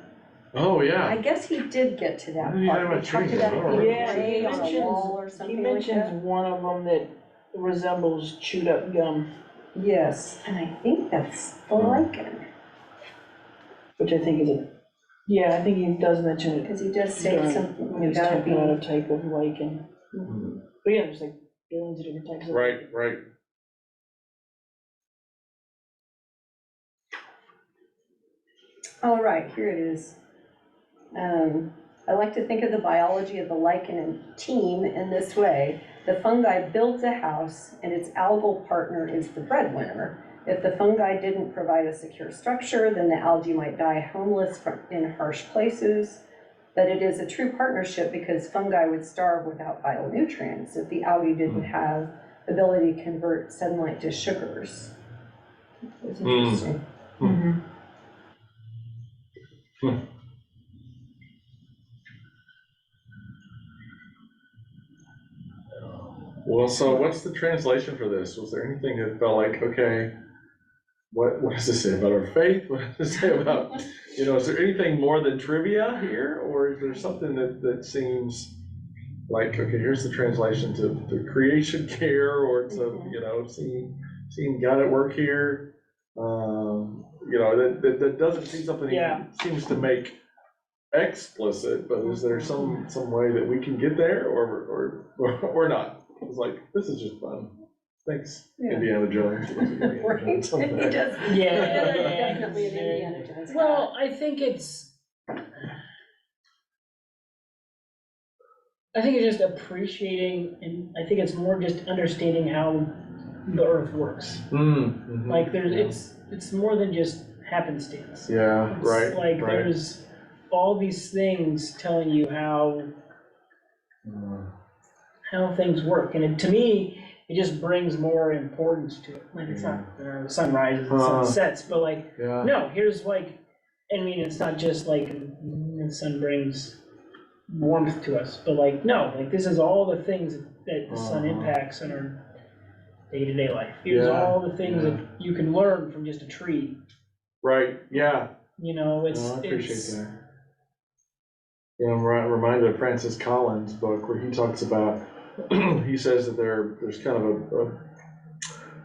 Oh, yeah. I guess he did get to that part. He talked about it being gray on a wall or something. He mentions one of them that resembles chewed up gum. Yes, and I think that's the lichen. Which I think is Yeah, I think he does mention it. Because he does say During something his about type of lake and, Mhm. but yeah, there's like billions of different types of. Right, right. all right, here it is. I like to think of the biology of the lichen team in this way. The fungi builds a house and its algal partner is the breadwinner. If the fungi didn't provide a secure structure, then the algae might die homeless in harsh places. But it is a true partnership because fungi would starve without vital nutrients if the algae didn't have the ability to convert sunlight to sugars. It's interesting. Mhm. Well, so what's the translation for this? Was there anything that felt like, okay, what does this say about our faith? What does it say about, is there anything more than trivia here? Or is there something that seems like, okay, here's the translation to creation care or to, seeing God at work here? That doesn't seem something he Yeah. seems to make explicit, but is there some way that we can get there or not? It's like, this is just fun. Thanks, Yeah. Indiana Jones. Right? He does. Yeah. Definitely an Indiana Jones. Well, I think it's just appreciating, and I think it's more just understanding how the earth works. Mm-hmm. Like it's more than just happenstance. Yeah, It's right. like right. there's all these things telling you how things work, and to me, it just brings more importance to it. Like it's not the sun rises and the sun sets, but like no, here's like, I mean, it's not just like the sun brings warmth to us, but like no, like this is all the things that the sun impacts in our day-to-day life. Here's all the things that you can learn from just a tree. Right. Yeah. It's. I appreciate that. I'm reminded of Francis Collins' book where he talks about. He says that there's kind of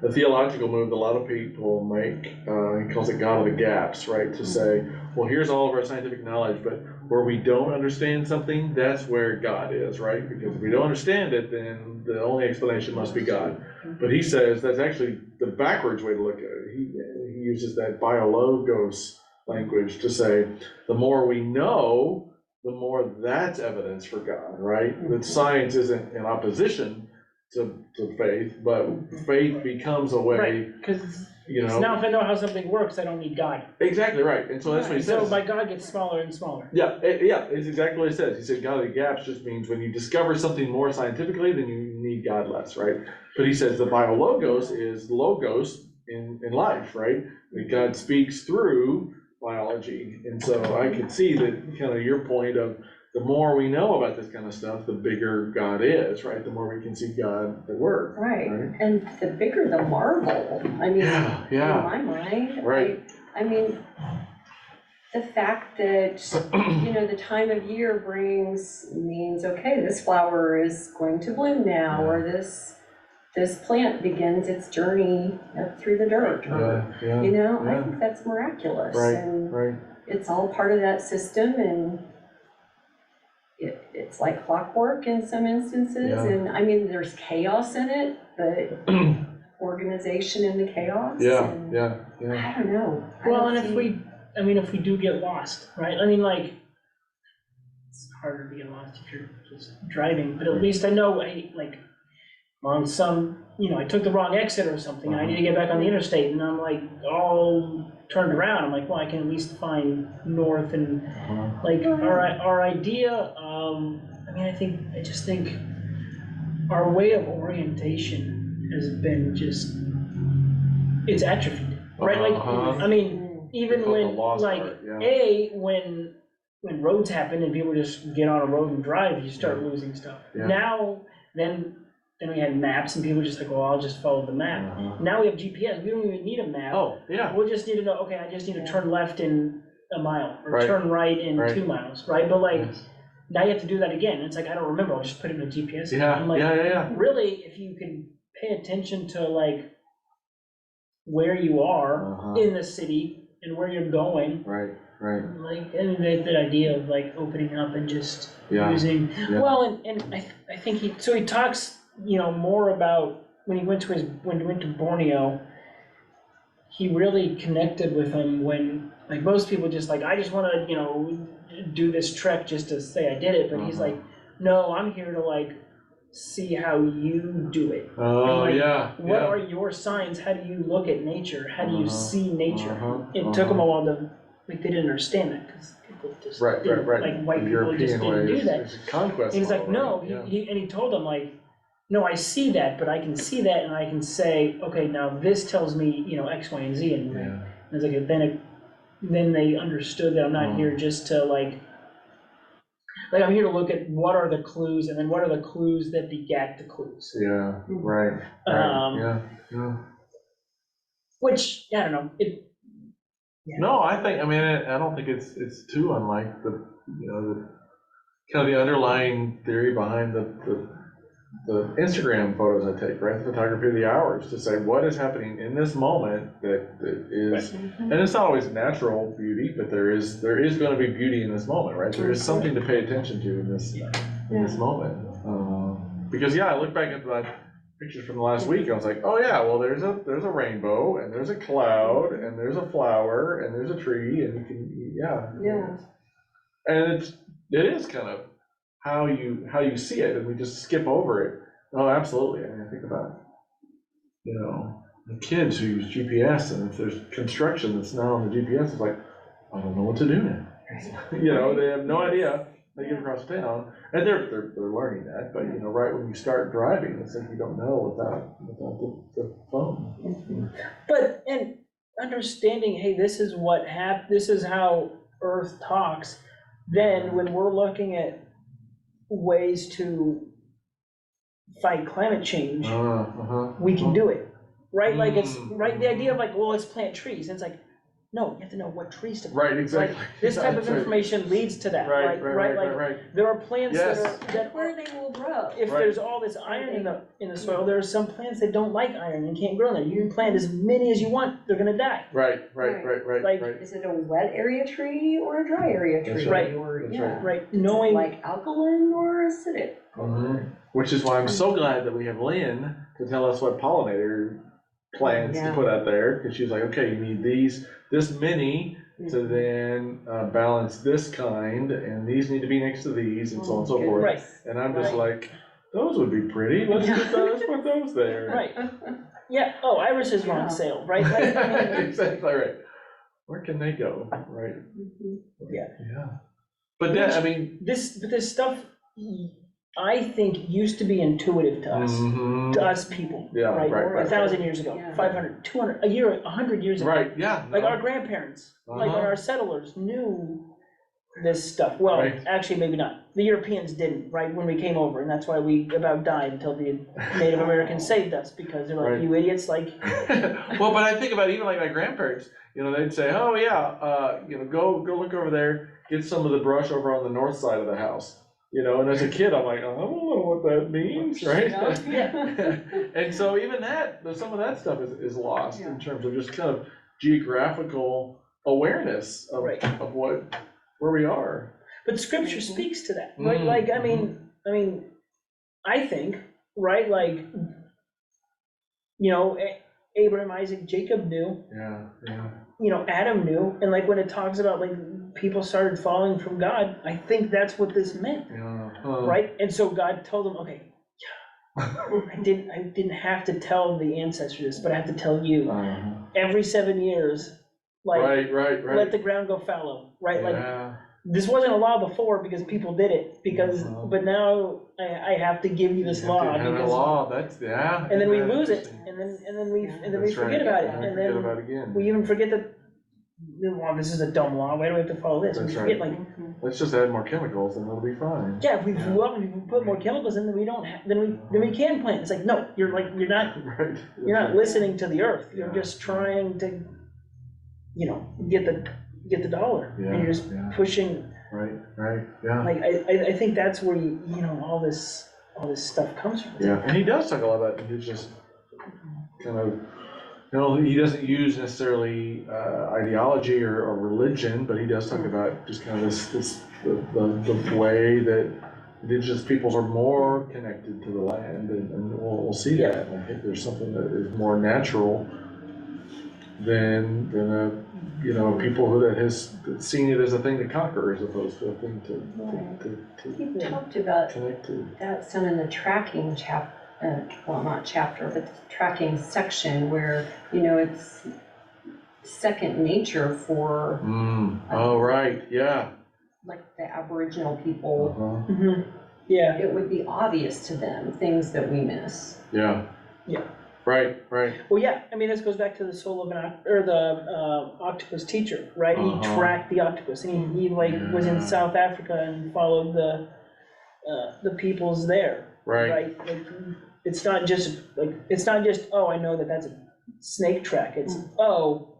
a theological move that a lot of people make. He calls it God of the gaps, right? To say, well, here's all of our scientific knowledge, but where we don't understand something, that's where God is, right? Because if we don't understand it, then the only explanation must be God. But he says that's actually the backwards way to look at it. He uses that biologos language to say, the more we know, the more that's evidence for God, right? That science isn't in opposition to faith, but faith becomes a way, Right, because now if I know how something works, I don't need God. Exactly right, and so that's what he says. So my God gets smaller and smaller. Yeah, it's exactly what he says. He said God of the gaps just means when you discover something more scientifically, then you need God less, right? But he says the biologos is logos in life, right? That God speaks through biology, and so I could see that kind of your point of the more we know about this kind of stuff, the bigger God is, right? The more we can see God at work. Right, and the bigger the marvel, I mean, in my mind. Right. I mean, the fact that, the time of year means, okay, this flower is going to bloom now, or this plant begins its journey up through the dirt. I think that's miraculous. Right, and right. It's all part of that system, and it's like clockwork in some instances, and I mean, there's chaos in it, but organization in the chaos. Yeah. I don't know. Well, and if we do get lost, right? I mean, like, it's harder to get lost if you're just driving, but at least I know, on some, I took the wrong exit or something, and I need to get back on the interstate, and I'm like, all turned around. I'm like, well, I can at least find north, and like our idea of, I just think our way of orientation has been it's atrophied, right? Even when when roads happen and people just get on a road and drive, you start losing stuff. Now, then we had maps and people just like, well, I'll just follow the map. Now we have GPS. We don't even need a map. Oh, yeah. We'll just need to know, okay, I just need to turn left in a mile or Right. turn right in Right. 2 miles, right? But Yes. now you have to do that again. It's like, I don't remember. I'll just put it in a GPS. Yeah, I'm like, yeah. really, if you can pay attention to where you are in the city and where you're going, Right. right. Like, I mean, that idea of like opening up and just Yeah. using, Yeah. well, and I think he talks, more about when he went to Borneo, he really connected with him when, like, most people just like, I just wanna, do this trek just to say I did it, but he's like, no, I'm here to like, see how you do it. Oh, like, yeah. What yeah. are your signs? How do you look at nature? How do you see nature? Uh-huh, It took them a while to, like, they didn't understand that, because people just Right, didn't, right. like, white The people just European didn't way do is- that. is a conquest And he's like, model, no, right? he told them, like, no, I see that, but I can see that, and I can say, okay, now this tells me, X, Y, and Z, and Yeah. and it's like, then they understood that I'm not here just to, like, I'm here to look at what are the clues, and then what are the clues that begat the clues. Yeah, right, yeah. Which, I don't know, No, I don't think it's too unlike the kind of the underlying theory behind the Instagram photos I take, right? The photography of the hours, to say what is happening in this moment that is, and it's not always natural beauty, but there is going to be beauty in this moment, right? There is something to pay attention to in this moment. Because I look back at my pictures from the last week, and I was like, oh yeah, well there's a rainbow, and there's a cloud, and there's a flower, and there's a tree, and you can and it is kind of how you see it, and we just skip over it. Oh, absolutely. I mean, I think about the kids who use GPS, and if there's construction that's not on the GPS, it's like, I don't know what to do now. They have no idea. They get across town, and they're learning that. But right when you start driving, it's like you don't know without the phone. But, and understanding, hey, this is what this is how Earth talks. Then when we're looking at ways to fight climate change, we can do it, right? Like, it's right, the idea of like, well, let's plant trees, and it's like, no, you have to know what trees to plant. Right, exactly. Like, this type of information leads to that, Right. Like, there are plants that Where they will grow. if there's all this iron in the soil, there are some plants that don't like iron and can't grow in there. You can plant as many as you want, they're gonna die. Right. Like, Is it a wet area tree or a dry area tree? That's right. Or, Right, Is it like alkaline or acidic? Which is why I'm so glad that we have Lynn to tell us what pollinator plants to put out there, because she was like, okay, you need this many to then balance this kind, and these need to be next to these, and so on and so forth. Right. And I'm just like, those would be pretty. Let's put those there. Right. Yeah. Oh, Iris is on sale, right? Like, I mean, Exactly right. Where can they go? Right. Yeah. But then, I mean, this stuff, I think, used to be intuitive to us, to us people, Yeah, right? right. 1,000 years ago, 500, 200, a year, 100 years ago. Right, yeah. Like our grandparents, like our settlers knew this stuff. Well, Right. actually, maybe not. The Europeans didn't, right, when we came over, and that's why we about died until the Native Americans saved us, because they're like, Right. you idiots, like. Well, but I think about even like my grandparents, they'd say, oh yeah, go look over there, get some of the brush over on the north side of the house. And as a kid, I'm like, I don't know what that means, right? And so even some of that stuff is lost in terms of just kind of geographical awareness of where we are. But Scripture speaks to that, right? Like, I mean, I think, right? Like, Abraham, Isaac, Jacob knew. Yeah. Adam knew, and like when it talks about like people started falling from God, I think that's what this meant, right? And so God told them, okay, I didn't have to tell the ancestors this, but I have to tell you. Every 7 years, like, right. let the ground go fallow, right? Yeah. Like, this wasn't a law before because people did it, but now I have to give you this law. Have a law. That's and then we lose it, and then we forget about it, and then we even forget that. Well, this is a dumb law. Why do we have to follow this? That's We forget, right. Let's just add more chemicals, and it'll be fine. yeah, if we put more chemicals in, then we don't. Then we can plant. It's like, no, you're not. Right. You're not listening to the earth. You're just trying to, get the dollar, and you're just pushing. Right. Yeah. Like I think that's where all this stuff comes from. Yeah, and he does talk a lot about it. He's just kind of know, he doesn't use necessarily ideology or religion, but he does talk about just kind of the way that indigenous peoples are more connected to the land, and we'll see that. I think there's something that is more natural than people that has seen it as a thing to conquer as opposed to a thing He talked about connect to. that some in the tracking well, not chapter, but the tracking section where, it's second nature for Oh, right, yeah. like the Aboriginal people. Uh-huh. Yeah, It would be obvious to them, things that we miss. Yeah. Yeah. Right. well, yeah, I mean, this goes back to the soul of the octopus teacher, right? He tracked the octopus, and he was in South Africa and followed the peoples there. Right. Like, it's not just, oh, I know that's a snake track, it's, oh,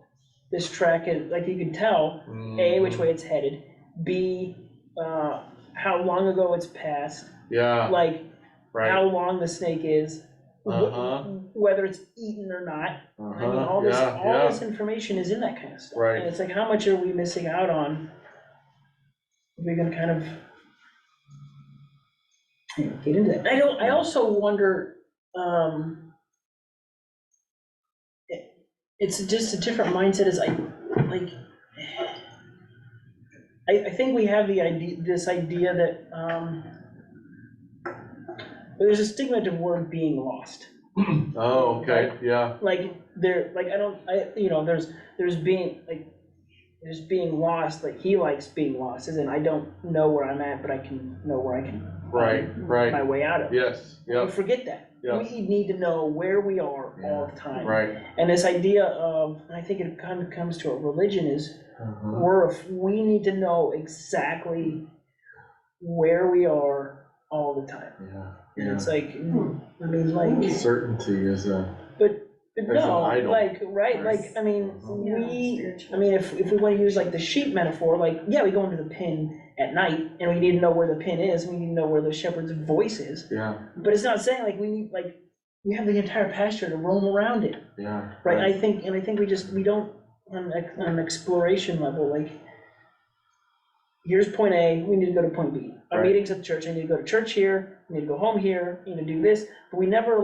this track is, like, you can tell, A, which way it's headed, B, how long ago it's passed, Yeah. like, Right. how long the snake is, whether it's eaten or not. I mean, all this information is in that kind of stuff. Right. And it's like, how much are we missing out on? We're gonna kind of get into that. I also wonder, it's just a different mindset as I think we have this idea that, there's a stigma to word being lost. Oh, okay, yeah. Like there's being lost, like he likes being lost, as in I don't know where I'm at, but I can know where I can find my way out of. Yes, We yeah, forget that. Yeah. We need to know where we are all the time. right. And this idea of, and I think it kind of comes to a religion, is we need to know exactly where we are all the time. Yeah. And it's like, I mean, like, Certainty is but no, idol. like, right, like, I mean, if we want to use like the sheep metaphor, like, yeah, we go into the pen at night and we need to know where the pen is, we need to know where the shepherd's voice is. Yeah. But it's not saying like we have the entire pasture to roam around it. Yeah. Right. I think we don't on an exploration level, like, here's point A, we need to go to point B. Our meetings at the church, I need to go to church here, I need to go home here, I need to do this, but we never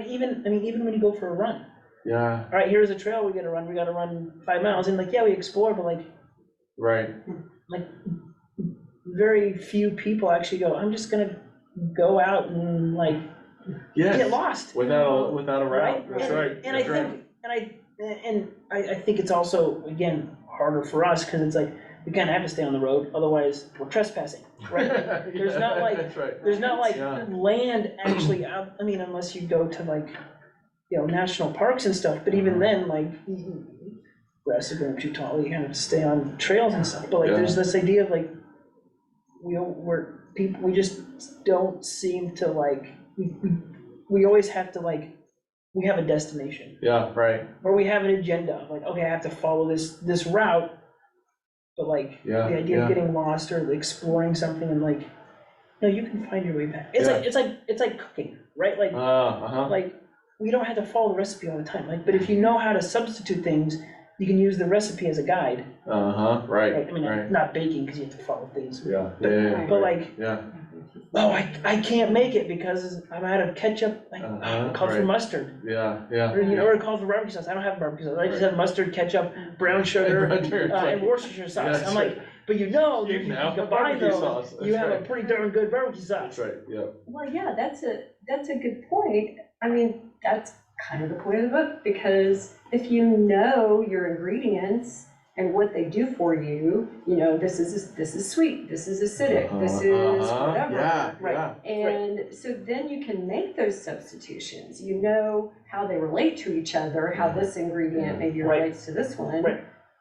even when you go for a run. Yeah. All right, here's a trail we gotta run 5 miles, and like, yeah, we explore, but like very few people actually go, I'm just gonna go out and like get lost. Without a route, that's and, right. And I think it's also, again, harder for us, because it's like, we kind of have to stay on the road, otherwise we're trespassing, right? There's not like, that's right. there's not like land actually out, I mean, unless you go to like, national parks and stuff, but even then, like, grass is growing too tall, you kind of stay on trails and stuff, but like, there's this idea of like, we just don't seem to like, we always have to like, we have a destination. Yeah, right. Or we have an agenda of like, okay, I have to follow this route, but like, the idea of getting lost or exploring something and like, no, you can find your way back. It's like cooking, right? Like, like, we don't have to follow the recipe all the time. Like, but if you know how to substitute things, you can use the recipe as a guide. Right. I mean, not baking, because you have to follow things. But like, oh, I can't make it because I'm out of ketchup. Like, it calls for mustard. Or it calls for barbecue sauce. I don't have barbecue sauce. I just have mustard, ketchup, brown sugar, and Worcestershire sauce. I'm like, but you can combine those, you have a pretty darn good barbecue sauce. That's right, yeah. Well, yeah, that's a good point. I mean, that's kind of the point of the book, because if you know your ingredients and what they do for you, this is sweet, this is acidic, this is whatever. And so then you can make those substitutions. You know how they relate to each other, how this ingredient maybe relates to this one,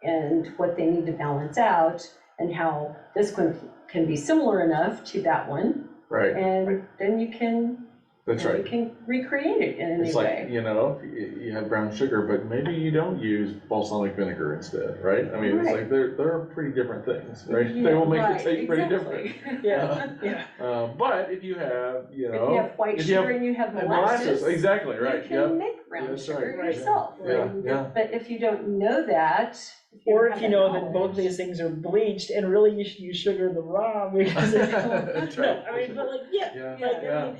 and what they need to balance out, and how this one can be similar enough to that one. And then you can That's and right. you can recreate it in any It's way. like, you have brown sugar, but maybe you don't use balsamic vinegar instead, right? I mean, it's Right. like, they're pretty different things, right? Yeah, They will make right, it taste pretty different. exactly. Yeah. But if you have, If you have white if you sugar have and you have molasses, exactly, right, you can yep. make brown That's sugar right. yourself. Yeah, right? yeah. But if you don't know that, Or don't if have you know that knowledge- both these things are bleached and really you should use sugar the raw because it's That's no, right. I mean, but like, yeah, Yeah, like, I yeah. mean,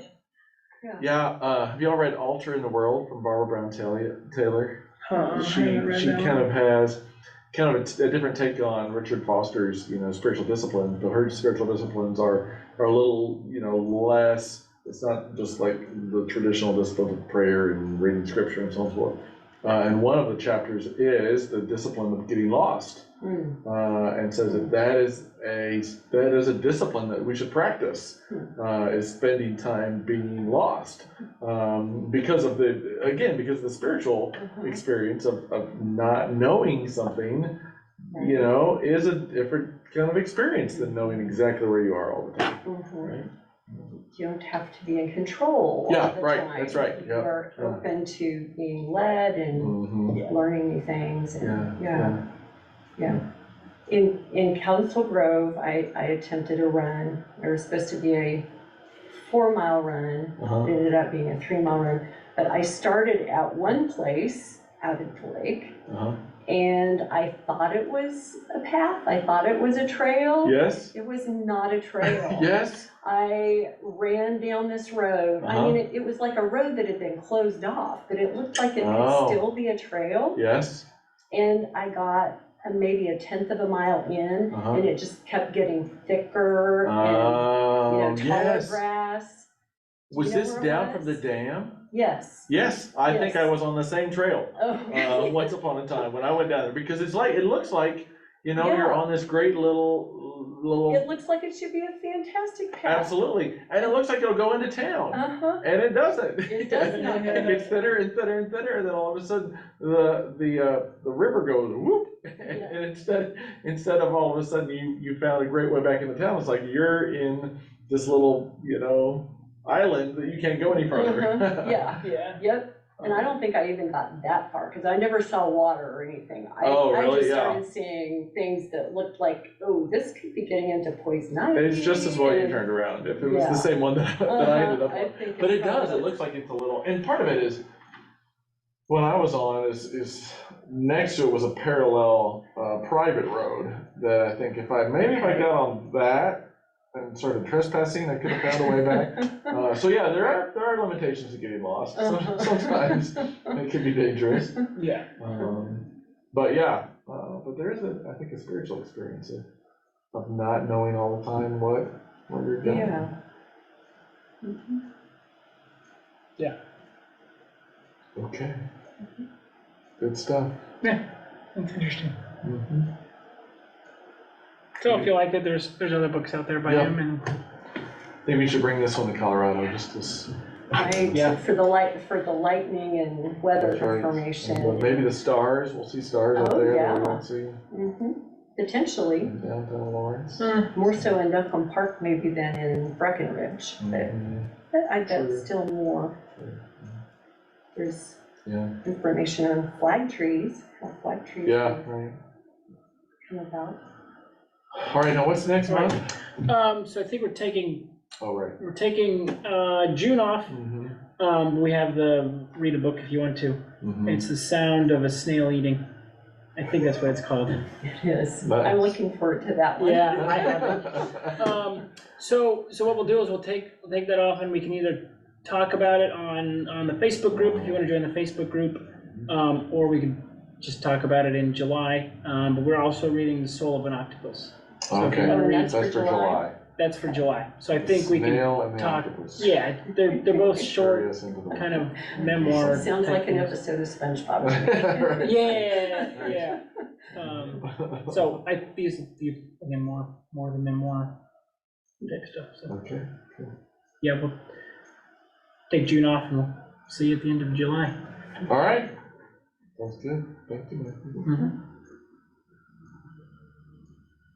Yeah, have you all read Altar in the World from Barbara Brown Taylor? I She haven't read that kind one. of has kind of a different take on Richard Foster's, spiritual disciplines, but her spiritual disciplines are a little, less, it's not just like the traditional discipline of prayer and reading scripture and so forth. And one of the chapters is the discipline of getting lost. And says that is a discipline that we should practice, is spending time being lost, because of the spiritual experience of not knowing something, is a different kind of experience than knowing exactly where you are all the time, right? You don't have to be in control all Yeah, the right, time. that's right, You yep, are yeah. open to being led and Mhm. learning new things. And, Yeah. In Council Grove, I attempted a run. There was supposed to be a 4-mile run. Uh-huh. It ended up being a 3-mile run. But I started at one place out at the lake, Uh-huh. and I thought it was a path. I thought it was a trail. Yes. It was not a trail. Yes. I ran down this road. I mean, it was like a road that had been closed off, but it looked like it could still be a trail. Yes. And I got maybe a 1/10 of a mile in, and it just kept getting thicker and, taller grass. Was this down from the dam? Yes. Yes, I think I Yes. was on the same trail. Oh. Once upon a time when I went down there, because it looks like, Yeah. you're on this great little. It looks like it should be a fantastic path. Absolutely, and it looks like it'll go into town, and it doesn't. It does not. It gets thinner and thinner and thinner, and then all of a sudden, the river goes whoop, and instead of all of a sudden you found a great way back into town, it's like you're in this little, island that you can't go any further. Yeah. Yeah. Yep. And I don't think I even got that far, because I never saw water or anything. I Really? just Yeah. started seeing things that looked like, oh, this could be getting into poison ivy. It's just as well you turned around, if it was the same one that I ended up on. think But it's it does, probably- it looks like it's a little, and part of it is, what I was on is next to it was a parallel, private road, that I think if I got on that and started trespassing, I could have found a way back. So yeah, there are limitations to getting lost, sometimes it can be dangerous. Yeah. But yeah, but there is I think a spiritual experience of not knowing all the time what you're doing. Yeah. Yeah. Okay. Good stuff. Yeah, that's interesting. Mhm. So if you like it, there's other books out there by Yeah. him, and Maybe we should bring this one to Colorado, just this. Right, Yeah. for the lightning and weather information. Maybe the stars, we'll see stars out Oh, there that yeah. we won't see Potentially, in downtown Lawrence. more so in Newcomb Park maybe than in Breckenridge, Mhm. but I bet True. still more. There's Yeah, information on flag trees, how flag trees yeah, can right. come about. All right, now what's next Right. month? So I think we're taking Oh, right. June off. Mhm. We have read a book if you want to. Mhm. It's The Sound of a Snail Eating. I think that's what it's called. It is. Nice. I'm looking forward to that one. Yeah, I haven't. So what we'll do is we'll take that off, and we can either talk about it on the Facebook group if you want to join the Facebook group, or we could just talk about it in July. But we're also reading The Soul of an Octopus. So if you Okay, wanna read, That's that's for for July. that's for July. So I think we can Snail and the talk. octopus. Yeah, they're both short, Curious into the- kind of memoir. Sounds type like an things. episode of SpongeBob to me. Right. Yeah. So these again more the memoir type stuff. So Okay, cool. yeah, we'll take June off, and we'll see you at the end of July. All right. Sounds good. Thank you, Matthew. Mhm.